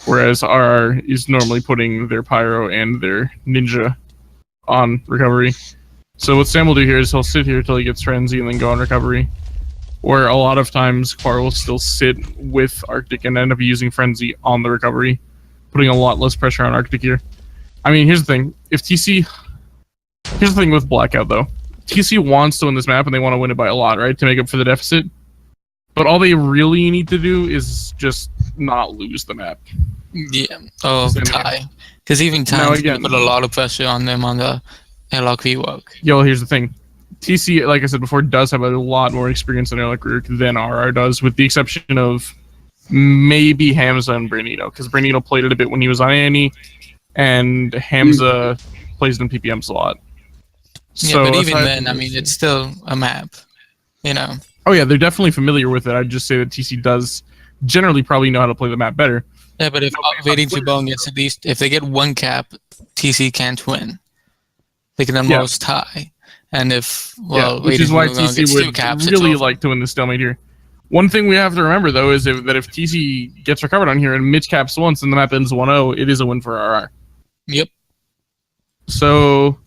Whereas RR is normally putting their Pyro and their Ninja on recovery. So what Sam will do here is he'll sit here till he gets Frenzy and then go on recovery. Where a lot of times Quar will still sit with Arctic and end up using Frenzy on the recovery, putting a lot less pressure on Arctic here. I mean, here's the thing. Here's the thing with Blackout, though. TC wants to win this map and they want to win it by a lot, right? To make up for the deficit. But all they really need to do is just not lose the map. Yeah. Oh, tie. Because even times you put a lot of pressure on them on the Airlock Rework. Yeah, well, here's the thing. TC, like I said before, does have a lot more experience in Airlock Rework than RR does, with the exception of maybe Hamza and Bernito, because Bernito played it a bit when he was on Annie, and Hamza plays in PPMs a lot. So, yeah, but even then, I mean, it's still a map, you know. Oh yeah, they're definitely familiar with it. I'd just say that TC does generally probably know how to play the map better. Yeah, but if Waiting to Bone gets at least, if they get 1 cap, TC can't win. They can at most tie. And if, well, which is why TC would caps, really like to win the stalemate here. One thing we have to remember, though, is that if TC gets recovered on here and Mitch caps once and the map ends 1-0, it is a win for RR. Yep. So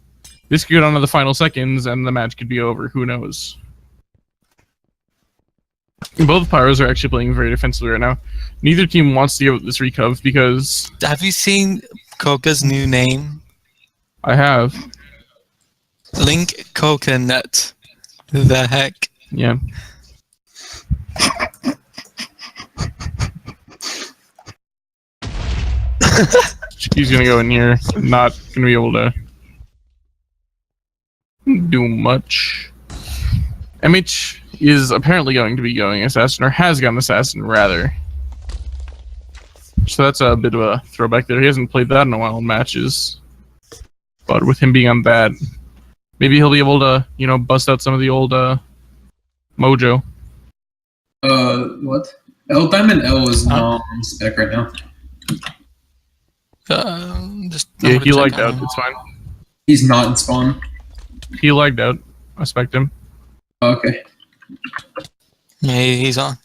this could go down to the final seconds and the match could be over. Who knows? Both Pyros are actually playing very defensively right now. Neither team wants to give up this recov because... Have you seen Coca's new name? I have. Link Coconut. The heck? Yeah. He's gonna go in here. Not gonna be able to do much. MH is apparently going to be going Assassin, or has gone Assassin, rather. So that's a bit of a throwback there. He hasn't played that in a while in matches. But with him being on that, maybe he'll be able to, you know, bust out some of the old mojo. What? L Diamond L is not on spec right now. Yeah, he lagged out. It's fine. He's not in spawn. He lagged out. I spec'd him. Okay. Yeah, he's on.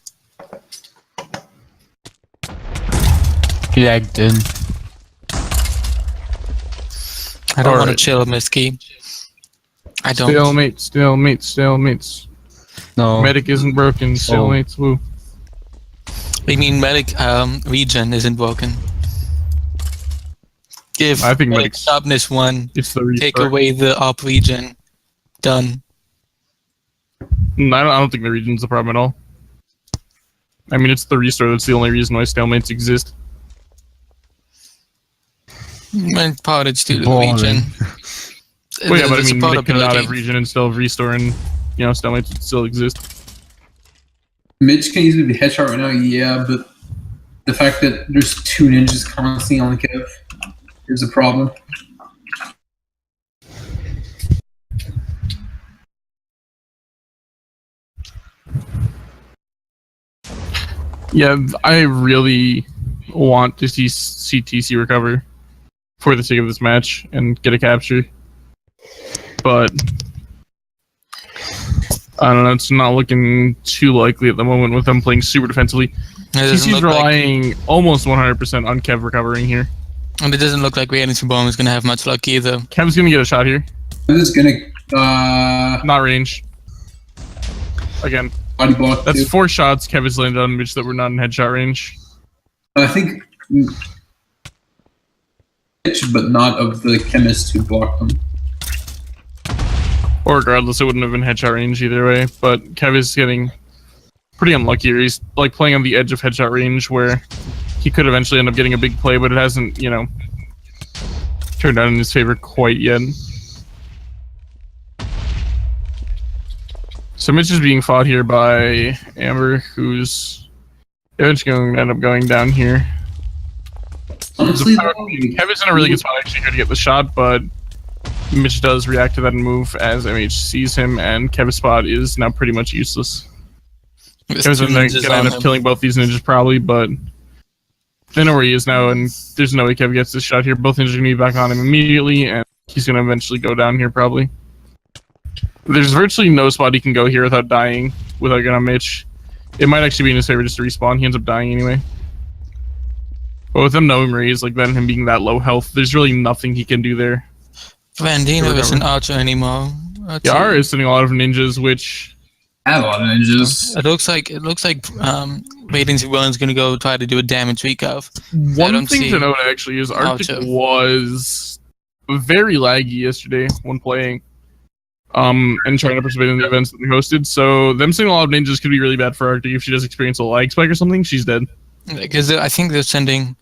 He lagged in. I don't want to chill, Misky. I don't. Stalemates. No. Medic isn't broken. Stalemates, woo. I mean, Medic regen isn't broken. If I think Medic sharpness 1, it's the take away the op regen. Done. I don't think the region's the problem at all. I mean, it's the restore that's the only reason why stalemates exist. And part it's due to the region. Well, yeah, but I mean, they could not have region and still have restore, and, you know, stalemates would still exist. Mitch can easily be headshot right now, yeah, but the fact that there's 2 ninjas constantly on Kev is a problem. Yeah, I really want to see TC recover for the sake of this match and get a capture. But I don't know, it's not looking too likely at the moment with them playing super defensively. TC's relying almost 100% on Kev recovering here. And it doesn't look like Waiting to Bone is going to have much luck either. Kev's going to get a shot here. I'm just gonna not range. Again. Body block. That's 4 shots Kev has landed on Mitch that were not in headshot range. I think but not of the chemist who blocked them. Or regardless, it wouldn't have been headshot range either way. But Kev is getting pretty unlucky here. He's like playing on the edge of headshot range where he could eventually end up getting a big play, but it hasn't, you know, turned out in his favor quite yet. So Mitch is being fought here by Amber, who's eventually going to end up going down here. Honestly, Kev is in a really good spot actually here to get the shot, but Mitch does react to that and move as MH sees him, and Kev's spot is now pretty much useless. Kev's going to end up killing both these ninjas probably, but they know where he is now, and there's no way Kev gets this shot here. Both ninjas are going to be back on him immediately, and he's going to eventually go down here probably. There's virtually no spot he can go here without dying, without getting on Mitch. It might actually be in his favor just to respawn. He ends up dying anyway. But with them knowing where he is like that and him being that low health, there's really nothing he can do there. Vandino isn't Archer anymore. Yeah, R is sending a lot of ninjas, which have a lot of ninjas. It looks like Latency Williams gonna go try to do a damage recov. One thing to note actually is Arctic was very laggy yesterday when playing. And trying to participate in the events that they hosted. So them sending a lot of ninjas could be really bad for Arctic if she does experience a lag spike or something. She's dead. Because I think they're sending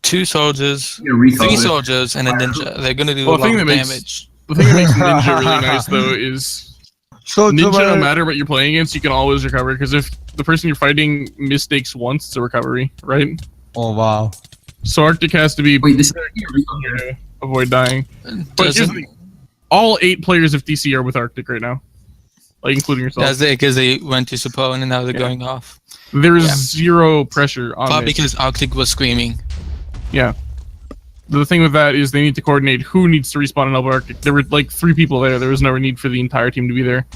2 soldiers, 3 soldiers, and a ninja. They're gonna do a lot of damage. The thing that makes ninja really nice though is ninja, no matter what you're playing against, you can always recover. Because if the person you're fighting mistakes once, it's a recovery, right? Oh wow. So Arctic has to be Wait, this here to avoid dying. But all 8 players of DC are with Arctic right now, like including yourself. That's it, because they went to Support and now they're going off. There's zero pressure on Probably because Arctic was screaming. Yeah. The thing with that is they need to coordinate who needs to respawn and help Arctic. There were like 3 people there. There was no need for the entire team to be there.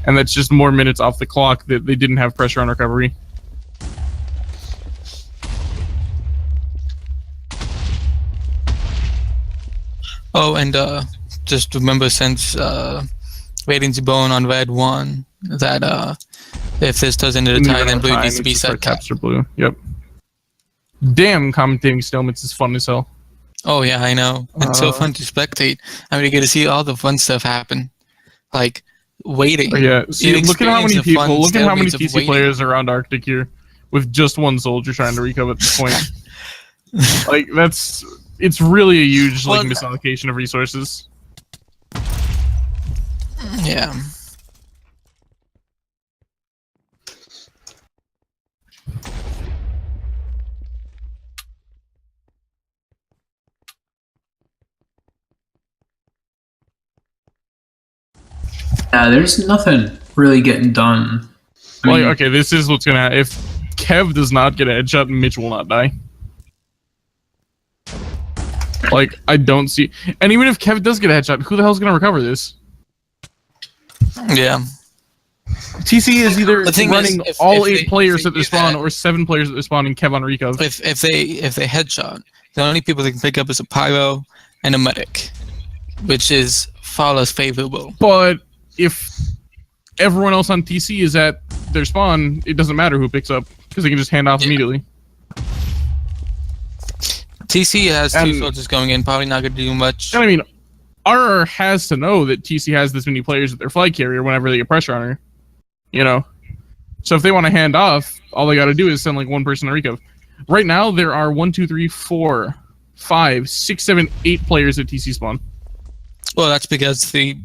And that's just more minutes off the clock that they didn't have pressure on recovery. Oh, and just remember, since Radiant's Bone on Red 1, that if this does into the tie, then blue needs to be set cap. Capture blue. Yep. Damn, commentating stalemates is fun as hell. Oh yeah, I know. It's so fun to spectate. I mean, you get to see all the fun stuff happen, like waiting. Yeah. See, look at how many people. Look at how many TC players are around Arctic here, with just 1 soldier trying to recover at this point. Like that's. It's really a huge like misallocation of resources. Yeah. There's nothing really getting done. Well, okay, this is what's gonna happen. If Kev does not get a headshot, Mitch will not die. Like, I don't see... And even if Kev does get a headshot, who the hell's gonna recover this? Yeah. TC is either running all 8 players at their spawn or 7 players at their spawn and Kev on recov. If they headshot, the only people they can pick up is a pyro and a medic, which is far less favorable. But if everyone else on TC is at their spawn, it doesn't matter who picks up because they can just hand off immediately. TC has 2 soldiers going in, probably not going to do much. And I mean, RR has to know that TC has this many players at their flag carrier whenever they get pressure on her. You know? So if they want to hand off, all they got to do is send like 1 person to recov. Right now, there are 1, 2, 3, 4, 5, 6, 7, 8 players at TC spawn. Well, that's because the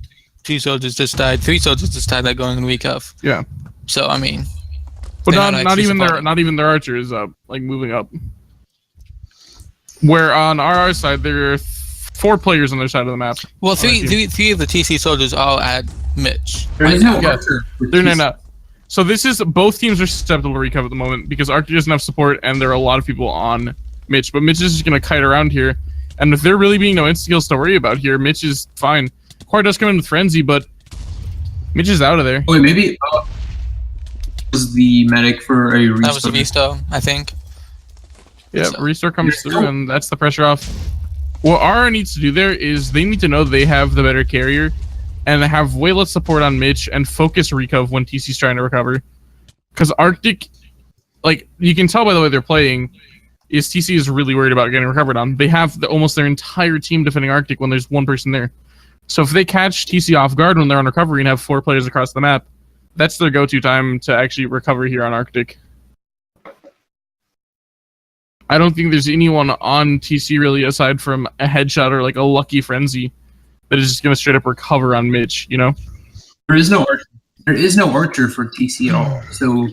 2 soldiers just died. 3 soldiers just died that going in recov. Yeah. So, I mean... But not even their archer is up, like moving up. Where on RR side, there are 4 players on their side of the map. Well, three of the TC soldiers are at Mitch. There's no archer. They're not. So this is, both teams are susceptible to recov at the moment because Arctic doesn't have support and there are a lot of people on Mitch. But Mitch is just going to kite around here. And if there really being no insta-kills to worry about here, Mitch is fine. Quar does come in with Frenzy, but Mitch is out of there. Wait, maybe was the medic for a restore. That was a restore, I think. Yeah, so. Restore comes through and that's the pressure off. What RR needs to do there is they need to know they have the better carrier and have way less support on Mitch and focus recov when TC's trying to recover. Because Arctic, like, you can tell by the way they're playing, is TC is really worried about getting recovered on. They have almost their entire team defending Arctic when there's one person there. So if they catch TC off guard when they're on recovery and have 4 players across the map, that's their go-to time to actually recover here on Arctic. I don't think there's anyone on TC really aside from a headshot or like a lucky frenzy that is just going to straight up recover on Mitch, you know? There is no archer for TC at all. So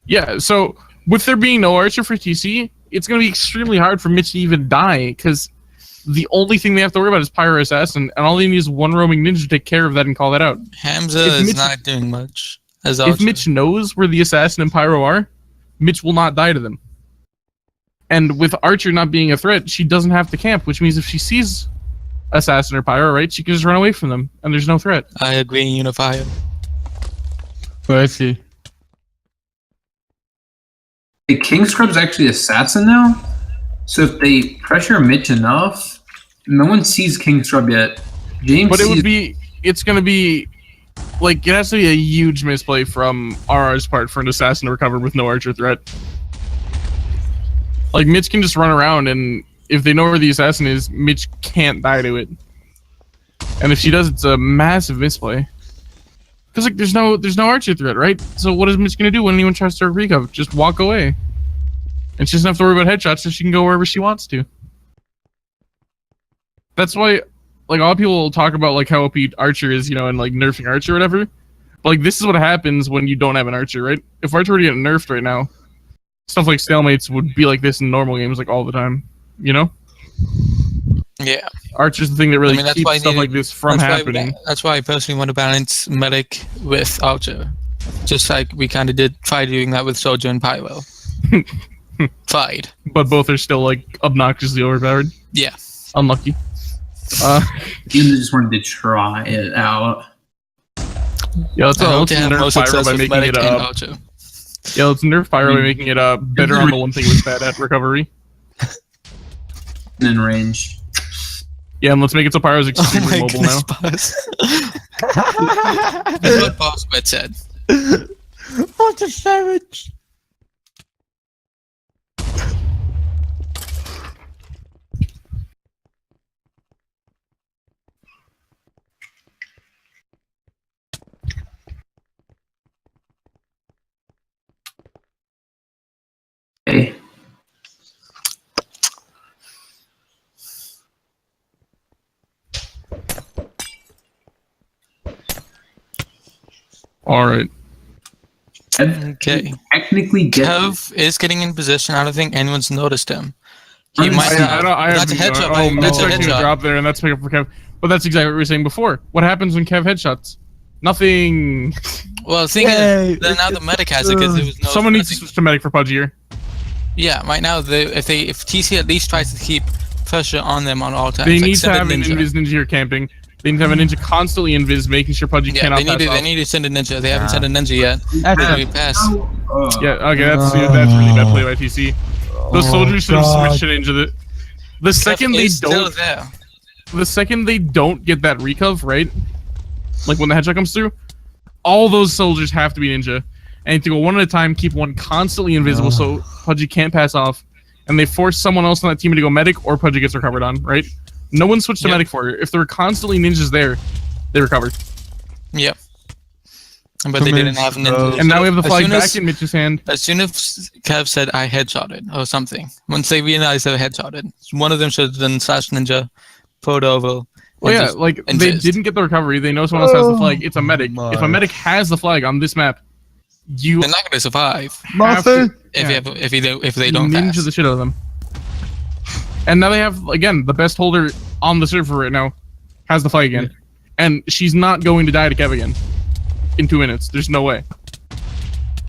yeah, so with there being no archer for TC, it's going to be extremely hard for Mitch to even die because the only thing they have to worry about is Pyro Assassin, and all they need is one roaming ninja to take care of that and call that out. Hamza is not doing much. If Mitch knows where the Assassin and Pyro are, Mitch will not die to them. And with Archer not being a threat, she doesn't have to camp, which means if she sees Assassin or Pyro, right, she can just run away from them, and there's no threat. I agree, Unifier. Where is he? the King Scrub's actually Assassin now. So if they pressure Mitch enough, no one sees King Scrub yet. James But it would be, it's going to be, like, it has to be a huge misplay from RR's part for an Assassin to recover with no Archer threat. Like, Mitch can just run around, and if they know where the Assassin is, Mitch can't die to it. And if she does, it's a massive misplay. Because, like, there's no Archer threat, right? So what is Mitch going to do when anyone tries to recov? Just walk away. And she doesn't have to worry about headshots, so she can go wherever she wants to. That's why, like, a lot of people talk about, like, how OP Archer is, you know, and, like, nerfing Archer or whatever. But, like, this is what happens when you don't have an Archer, right? If Archer were to get nerfed right now, stuff like stalemates would be like this in normal games, like, all the time. You know? Yeah. Archer's the thing that really that's keeps why I stuff needed- like this from happening. That's why I personally want to balance Medic with Archer. Just like we kind of did try doing that with Soldier and Pyro. Tried. But both are still, like, obnoxiously overpowered. Yeah. Unlucky. You just wanted to try it out. Yeah, let's I hope let's to have more nerf Pyro success by with making Medic it and up. Archer. Yeah, let's nerf Pyro by making it better on the one thing it was bad at, recovery. And in range. Yeah, and let's make it so Pyro's Oh extremely my mobile goodness, now. Buzz. That's what Boss Bet said. What a savage! Hey. Alright. Okay. Technically get Kev is getting in position. I don't think anyone's noticed him. He I- might I- have. That's a headshot. Oh, Mitch That's a taking a headshot. drop there, and that's pick up for Kev. But that's exactly what we were saying before. What happens when Kev headshots? Nothing. Well, the thing Yay, is, now the medic has it because there was no. Someone needs to nothing. switch to medic for Pudge here. Yeah, right now, if TC at least tries to keep pressure on them on all times. They like need to send a have an Invis Ninja here camping. They need to have a Ninja constantly Invis, making sure Pudgy Yeah, cannot they pass need off. to send a ninja. They haven't sent a ninja yet. That's They it. pass. Yeah, okay, that's really bad play by TC. Those soldiers should have switched it into the second Kev they is still don't. there. The second they don't get that recov, right? Like when the headshot comes through, all those soldiers have to be ninja. And to go one at a time, keep one constantly invisible so Pudgy can't pass off. And they force someone else on that team to go medic or Pudgy gets recovered on, right? No one switched to Yep. medic for her. If there were constantly ninjas there, they recovered. Yep. But they didn't have ninja. And now we have the As flag soon back as- in Mitch's hand. As soon as Kev said I headshotted or something, once they realized they headshotted, one of them should have done slash ninja, pulled over. Well, and yeah, just like, they invis. didn't get the recovery. They know someone else has the flag. It's a medic. my. If a medic has the flag on this map, you They're not going to survive have to Nothing. if they don't ninja pass. the shit out of them. And now they have, again, the best holder on the server right now has the flag again. And she's not going to die to Kev again in 2 minutes. There's no way.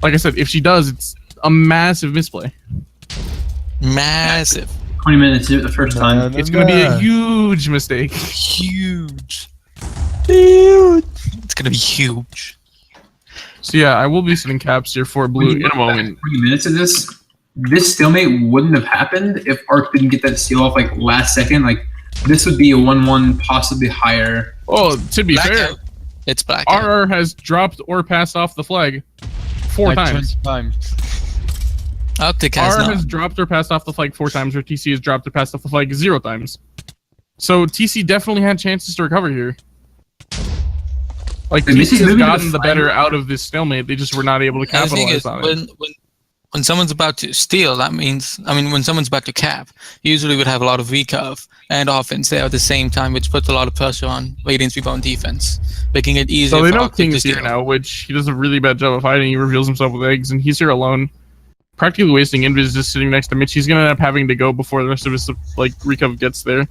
Like I said, if she does, it's a massive misplay. Massive, 20 minutes to do it the first time. It's going to be a huge mistake. huge. It's going to be huge. So yeah, I will be sitting caps here for blue in a moment. 20 minutes of this stalemate wouldn't have happened if Arc didn't get that steal off like last second. Like this would be a 1-1, possibly higher. Oh, to be fair, Blackout. It's blackout. RR has dropped or passed off the flag 4 Like times. 20 times. Arctic has R not. has dropped or passed off the flag 4 times, or TC has dropped or passed off the flag 0 times. So TC definitely had chances to recover here. Like, TC has gotten the better out of this stalemate. They just were not able to capitalize on it. When someone's about to steal, that means, when someone's about to cap, usually would have a lot of recurve and offense there at the same time, which puts a lot of pressure on Radiant's rebound defense, making it easier So they for know Arctic to King's steal. here now, which he does a really bad job of hiding. He reveals himself with eggs, and he's here alone, practically wasting invis just sitting next to Mitch. He's gonna end up having to go before the rest of his recov gets there. And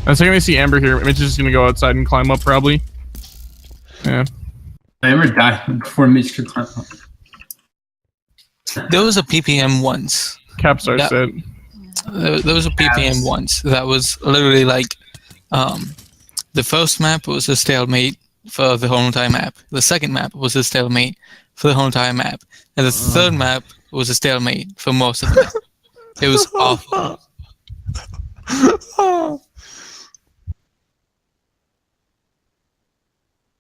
the second they see Amber here, Mitch is just gonna go outside and climb up probably. Yeah. Amber died before Mitch could climb up. There was a PPM once. Caps are set. There was a PPM once that was literally like, the first map was a stalemate for the whole entire map. The second map was a stalemate for the whole entire map, and the third map was a stalemate for most of the map. It was awful.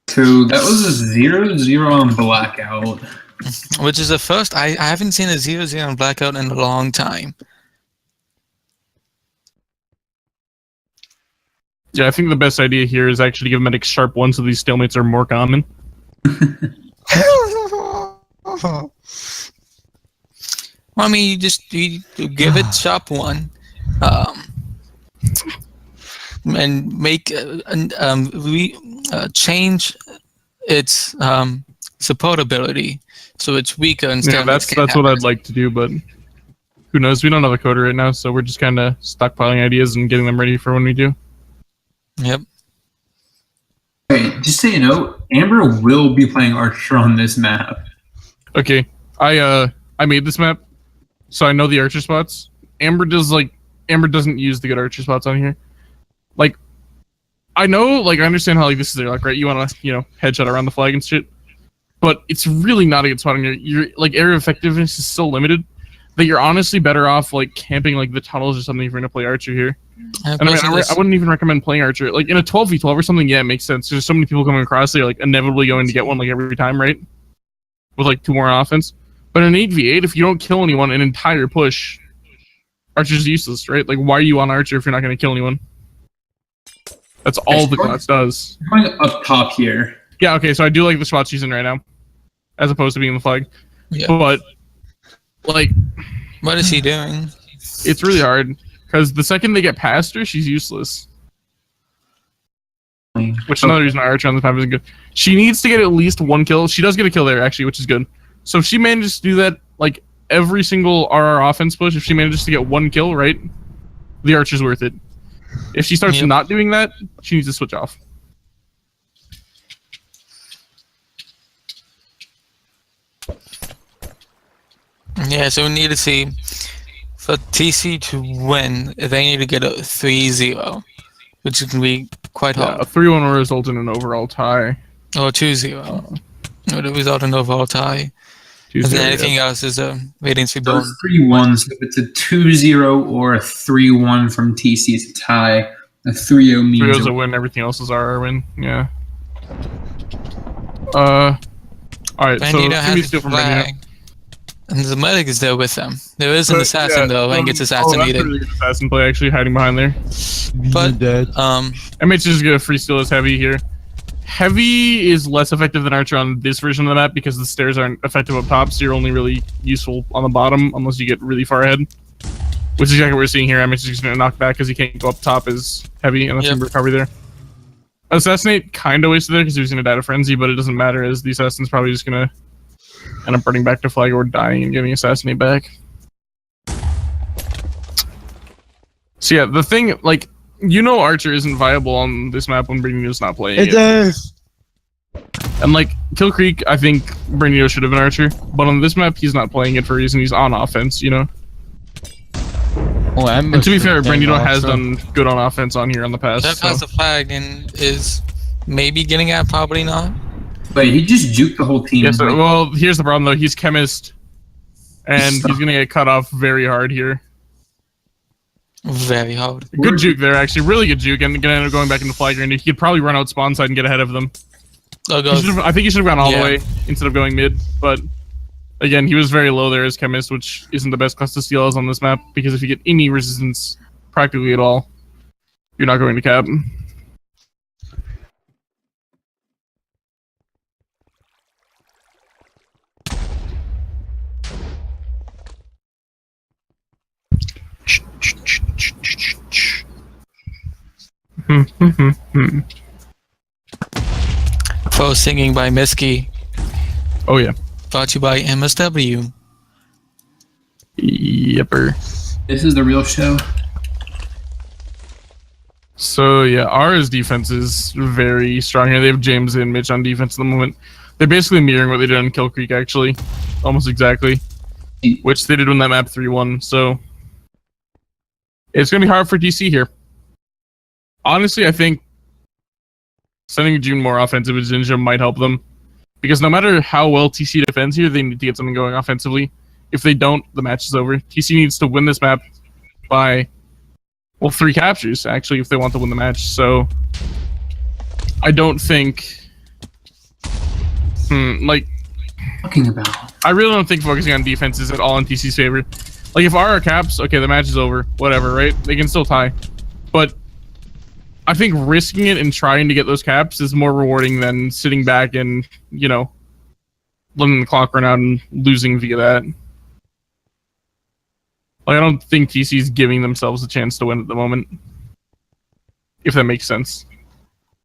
So that was a 0-0 on Blackout. Which is the first. I haven't seen a 0-0 on Blackout in a long time. Yeah, I think the best idea here is actually to give medics sharp 1 so these stalemates are more common. Well, you give it sharp 1, and make change its support ability so it's weaker instead. Yeah, that's what I'd like to do, but who knows? We don't have a coder right now, so we're just kind of stockpiling ideas and getting them ready for when we do. Yep. Wait, just so you know, Amber will be playing Archer on this map. Okay, I made this map, so I know the archer spots. Amber doesn't use the good archer spots on here. Like, I know, I understand how this is their luck, right? You want to, headshot around the flag and shit, but it's really not a good spot on here. Your area effectiveness is so limited that you're honestly better off camping the tunnels or something if you're gonna play archer here. And I wouldn't even recommend playing archer. In a 12v12 or something, yeah, it makes sense. There's so many people coming across, they're inevitably going to get one every time, right? With 2 more on offense. But in an 8v8, if you don't kill anyone an entire push, archer's useless, right? Why are you on archer if you're not gonna kill anyone? That's all the class does. I'm going up top here. Yeah, okay, so I do like the spots she's in right now, as opposed to being the flag. Yeah. But what is he doing? It's really hard because the second they get past her, she's useless. Which another reason Archer on the map isn't good. She needs to get at least 1 kill. She does get a kill there actually, which is good. So if she manages to do that every single RR offense push, if she manages to get 1 kill, right, the Archer's worth it. If she starts not doing that, she needs to switch off. Yeah, so we need to see, for TC to win, they need to get a 3-0, which can be quite hard. A 3-1 will result in an overall tie. Or 2-0. It would result in an overall tie. And then anything else is a Radiant's reborn. 3-1, so if it's a 2-0 or a 3-1 from TC, it's a tie. A 3-0 means 3-0's a win, everything else is RR win, yeah. Alright, so has steal from Benito. And the medic is there with them. There is an assassin though, and gets assassinated. That's a really good assassin play, actually, hiding behind there. But MH is gonna free steal his heavy here. Heavy is less effective than Archer on this version of the map because the stairs aren't effective up top, so you're only really useful on the bottom unless you get really far ahead. Which is exactly what we're seeing here. MH is just gonna knock back because he can't go up top as Heavy unless you recover there. Assassinate kind of wasted there because he was gonna die to Frenzy, but it doesn't matter as the assassin's probably just gonna end up burning back to flag or dying and getting Assassinate back. So yeah, the thing, Archer isn't viable on this map when Bernito's not playing it. It is! And Kill Creek, I think Bernito should have been Archer, but on this map, he's not playing it for a reason. He's on offense, Oh, and to be fair, Bernito has done good on offense on here on the past. That has the flag and is maybe getting at, probably not. But he just juked the whole team. Yes, well, here's the problem though. He's Chemist, and he's gonna get cut off very hard here. Very hard. Good juke there, actually. Really good juke, and gonna end up going back into flag, and he could probably run out spawn side and get ahead of them. I think he should have gone all the way instead of going mid, but Again, he was very low there as Chemist, which isn't the best class to steal as on this map, because if you get any resistance practically at all, you're not going to cap. Faux singing by Misky. Oh yeah. Brought to you by MSW. Yepper. This is the real show. So yeah, R's defense is very strong here. They have James and Mitch on defense at the moment. They're basically mirroring what they did on Kill Creek, actually. Almost exactly. Which they did win that map 3-1, so... It's going to be hard for DC here. Honestly, I think sending June more offensive as Ninja might help them. Because no matter how well TC defends here, they need to get something going offensively. If they don't, the match is over. TC needs to win this map by, well, 3 captures, actually, if they want to win the match. So, I don't think... Talking about. I really don't think focusing on defense is at all in TC's favor. Like, if RR caps, okay, the match is over. Whatever, right? They can still tie. But I think risking it and trying to get those caps is more rewarding than sitting back and, you know, letting the clock run out and losing via that. Like, I don't think TC's giving themselves a chance to win at the moment. If that makes sense.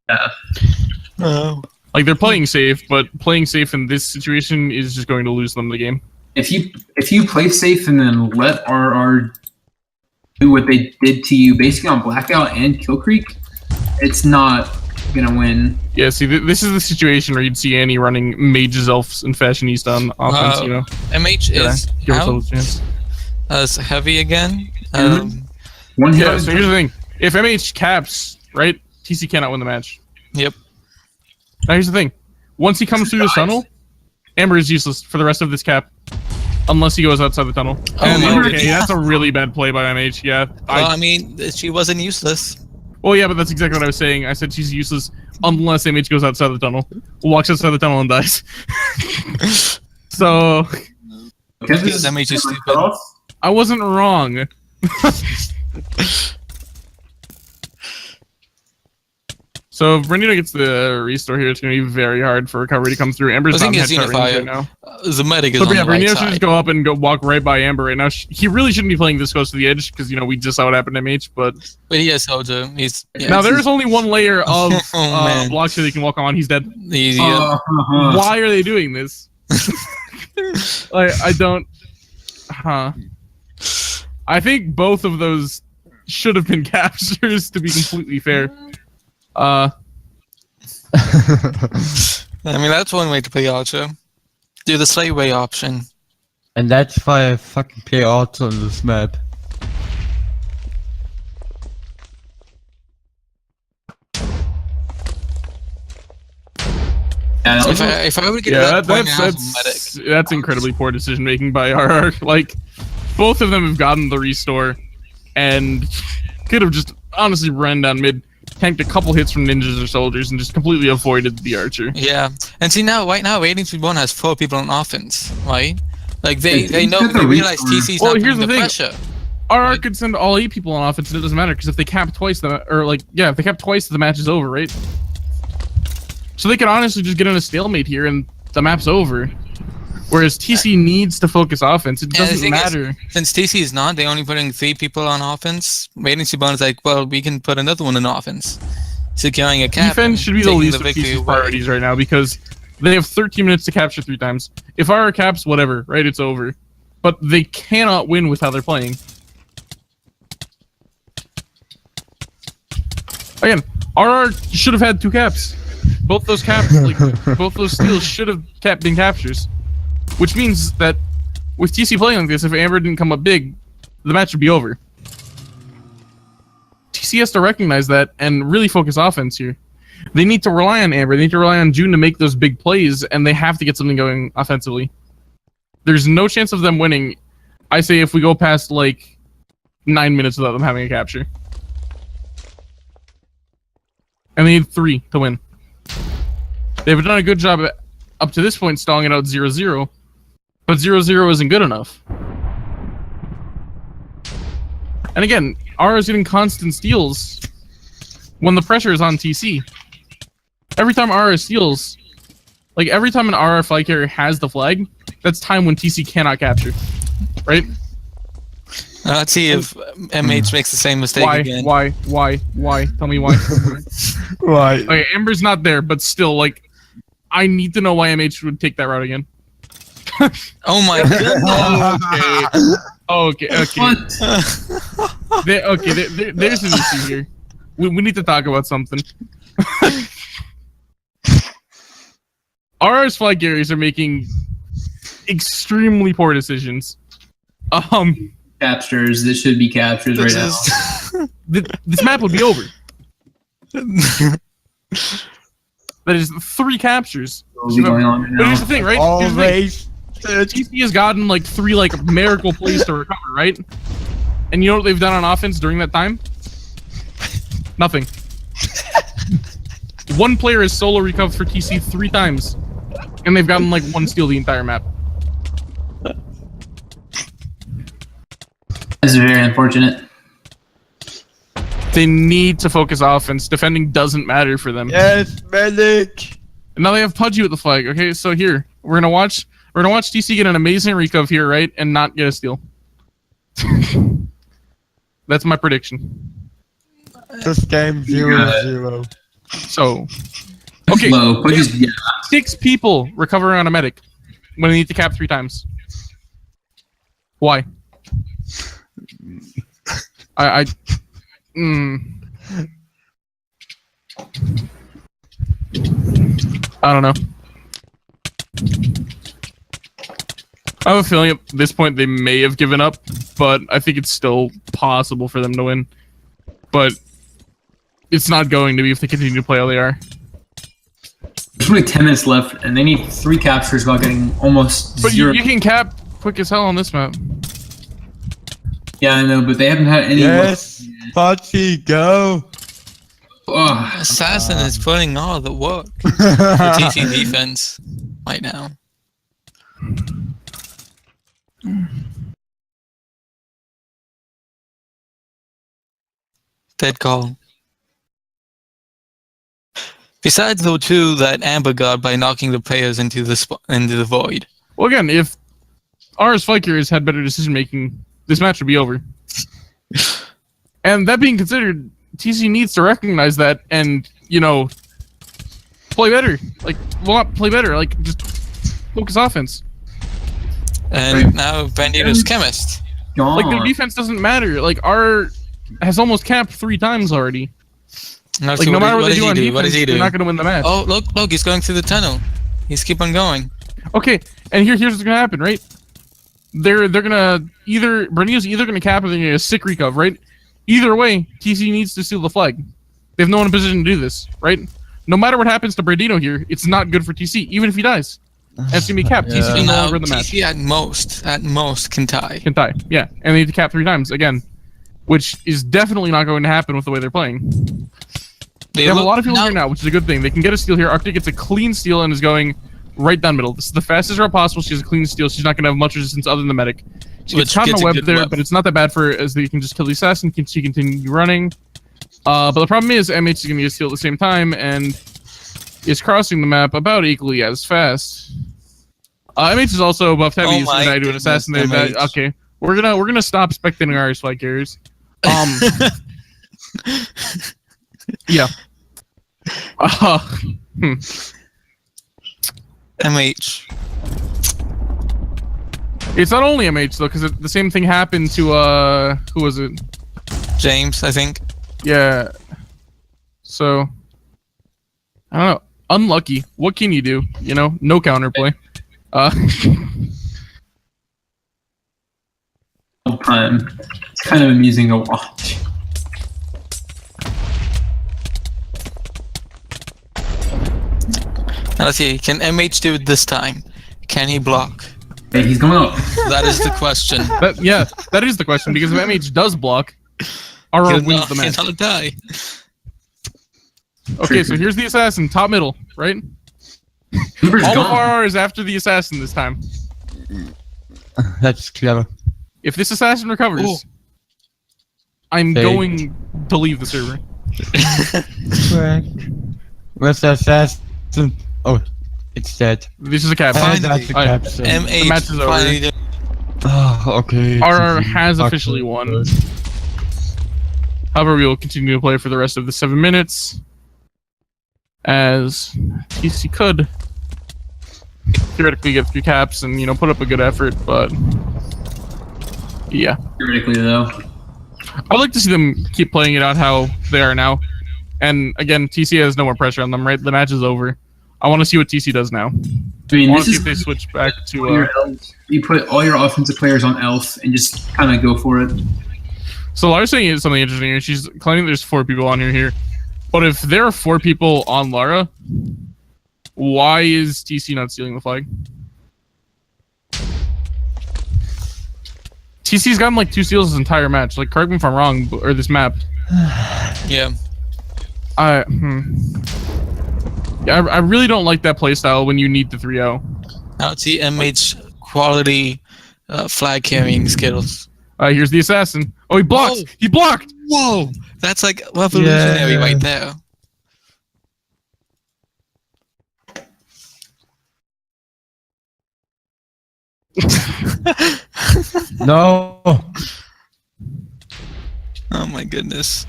Yeah. Oh. Like, they're playing safe, but playing safe in this situation is just going to lose them the game. If you play safe and then let RR do what they did to you, basically on Blackout and Kill Creek, it's not gonna win. Yeah, see, this is the situation where you'd see Annie running Mages, Elves, and Fashionista on offense, you know? MH is Give out ourselves a chance. as heavy again. One hit. Yeah, so here's the thing. If MH caps, right, TC cannot win the match. Yep. Now here's the thing. Once he comes through the tunnel, Amber is useless for the rest of this cap. Unless he goes outside the tunnel. Oh, And, okay, that's a really bad play by MH, yeah. Well, I mean, she wasn't useless. Well, yeah, but that's exactly what I was saying. I said she's useless unless MH goes outside the tunnel. Walks outside the tunnel and dies. So... Because MH is stupid. I wasn't wrong. So if Renito gets the restore here, it's going to be very hard for recovery to come through. Amber's The not thing is, headshot range Unifier, right now. The medic is So on yeah, the right Renito should side. just go up and go walk right by Amber right now. He really shouldn't be playing this close to the edge because, you know, we just saw what happened to MH, but... But he has Soldier. He's... Yeah, now, there is only one layer of man. blocks that he can walk on. He's dead. Easy. Why are they doing this? Like, I don't... Huh. I think both of those should have been captures, to be completely fair. I mean, that's one way to play Archer. Do the slayway option. And that's why I fucking play Arts on this map. If I would get Yeah, that point, I have a medic. that's incredibly poor decision making by RR. Like, both of them have gotten the restore, and could have just honestly run down mid, tanked a couple hits from ninjas or soldiers, and just completely avoided the archer. Yeah, and see now, right now, Raiding 3-1 has 4 people on offense, right? Like they know, got the they realize restore. TC's Well, not here's putting the the thing. pressure. RR could send all 8 people on offense, and it doesn't matter because if they cap twice, if they cap twice, the match is over, right? So they could honestly just get in a stalemate here, and the map's over. Whereas TC needs to focus offense. It Yeah, the doesn't thing is, matter. Since TC is not, they're only putting 3 people on offense. Raiding 3-1 is like, well, we can put another one in offense, securing a cap. Defense should be the taking least of victory TC's away. priorities right now because they have 13 minutes to capture 3 times. If RR caps, whatever, right? It's over. But they cannot win with how they're playing. Again, RR should have had 2 caps. Both those caps, both those steals should have been captures. Which means that with TC playing like this, if Amber didn't come up big, the match would be over. TC has to recognize that and really focus offense here. They need to rely on Amber, they need to rely on June to make those big plays, and they have to get something going offensively. There's no chance of them winning, I say, if we go past, like, 9 minutes without them having a capture. And they need 3 to win. They've done a good job up to this point stalling it out 0-0. But 0-0 isn't good enough. And again, RR is getting constant steals when the pressure is on TC. Every time RR steals, like every time an RR flag carrier has the flag, that's time when TC cannot capture. Right? Let's see if MH makes the same mistake again. Why? Tell me why. Why? Okay, Amber's not there, but still, like, I need to know why MH would take that route again. Oh my goodness. Okay. What? There's an issue here. We need to talk about something. RR's flag carriers are making extremely poor decisions. Captures. This should be captures right now. This map would be over. That is 3 captures. What will be going on right But now? here's the thing, right? Here's the thing. TC has gotten like 3 like miracle plays to recover, right? And you know what they've done on offense during that time? Nothing. 1 player has solo recovered for TC 3 times, and they've gotten like 1 steal the entire map. This is very unfortunate. They need to focus offense. Defending doesn't matter for them. Yes, medic. And now they have Pudgy with the flag. Okay, so here we're gonna watch TC get an amazing recov here, right, and not get a steal. That's my prediction. This game 0-0. So, okay, Low. But just, yeah. 6 people recover on a medic when they need to cap 3 times. Why? I don't know. I have a feeling at this point they may have given up, but I think it's still possible for them to win. But it's not going to be if they continue to play how they are. There's only 10 minutes left, and they need 3 captures while getting almost But 0. you can cap quick as hell on this map. Yeah, I know, but they haven't had any. Yes, Pachi, go. Ugh. Assassin is putting all the work for TC defense right now. Dead call. Besides though too that Amber got by knocking the players into the void. Well, again, if RS flag carriers had better decision making, this match would be over. And that being considered, TC needs to recognize that and, you know, play better. Like, well, not play better, like, just focus offense. And now Bandito's chemist. Gone. Like, their defense doesn't matter. Like, R has almost capped 3 times already. Let's Like, see no matter what they does do he on do? What defense, does he do? they're not going to win the match. Oh, look, he's going through the tunnel. He's keep on going. Okay, and here's what's going to happen, right? They're gonna Bernino's either gonna cap or they're gonna get a sick recov, right? Either way, TC needs to steal the flag. They have no one in position to do this, right? No matter what happens to Bernino here, it's not good for TC, even if he dies. And it's gonna be capped. TC can Now, over the match. TC at most can tie. Can tie, yeah. And they need to cap 3 times again, which is definitely not going to happen with the way they're playing. They have a lot of people here now, which is a good thing. They can get a steal here. Arctic gets a clean steal and is going right down middle. This is the fastest route possible. She has a clean steal. She's not going to have much resistance other than the medic. She gets caught in a web there, but it's not that bad for her as they can just kill the assassin. She continue running. But the problem is MH is going to get a steal at the same time and is crossing the map about equally as fast. MH is also buffed heavy, so now do an assassin there. Okay, we're gonna stop spectating Irish flag carriers. Yeah. MH. It's not only MH though, because the same thing happened to who was it? James, I think. Yeah. So I don't know. Unlucky. What can you do? You know, no counterplay. Time. It's kind of amusing to watch. Now let's see. Can MH do it this time? Can he block? Hey, he's going up. That is the question. That is the question, because if MH does block, RR wins the match. He'll die. Okay, so here's the assassin, top middle, right? Cooper's All of gone. RR is after the assassin this time. That's clever. If this assassin recovers, Ooh. I'm Fake. going to leave the server. Correct. Where's the assassin? Oh, it's dead. This is a cap. And Finally. that's a Alright. capsule. The match is MH over. finally did. Oh, okay. RR GG. has officially won. However, we will continue to play for the rest of the 7 minutes, as TC could theoretically get 3 caps and, you know, put up a good effort, but yeah. Theoretically, though. I'd like to see them keep playing it out how they are now. And again, TC has no more pressure on them, right? The match is over. I want to see what TC does now. I mean, I want this to see is if they switch back to... your elf. You put all your offensive players on elf and just kind of go for it. So Lara's saying something interesting here. She's claiming there's 4 people on here. But if there are 4 people on Lara, why is TC not stealing the flag? TC's gotten like 2 steals this entire match. Like, correct me if I'm wrong, or this map. Yeah. I really don't like that playstyle when you need the 3-0. Now see MH's quality flag carrying skills. Here's the assassin. Oh, he blocked! Whoa. He blocked! Whoa! That's like revolutionary Yeah. right there. No. Oh my goodness.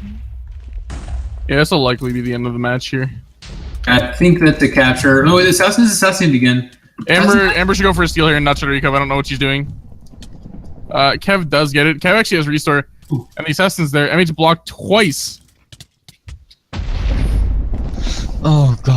Yeah, this will likely be the end of the match here. I think that the capture. No, the assassin is assassinated again. Amber should go for a steal here and not try to recover. I don't know what she's doing. Kev does get it. Kev actually has restore. And the assassin's there. MH blocked twice. Oh god.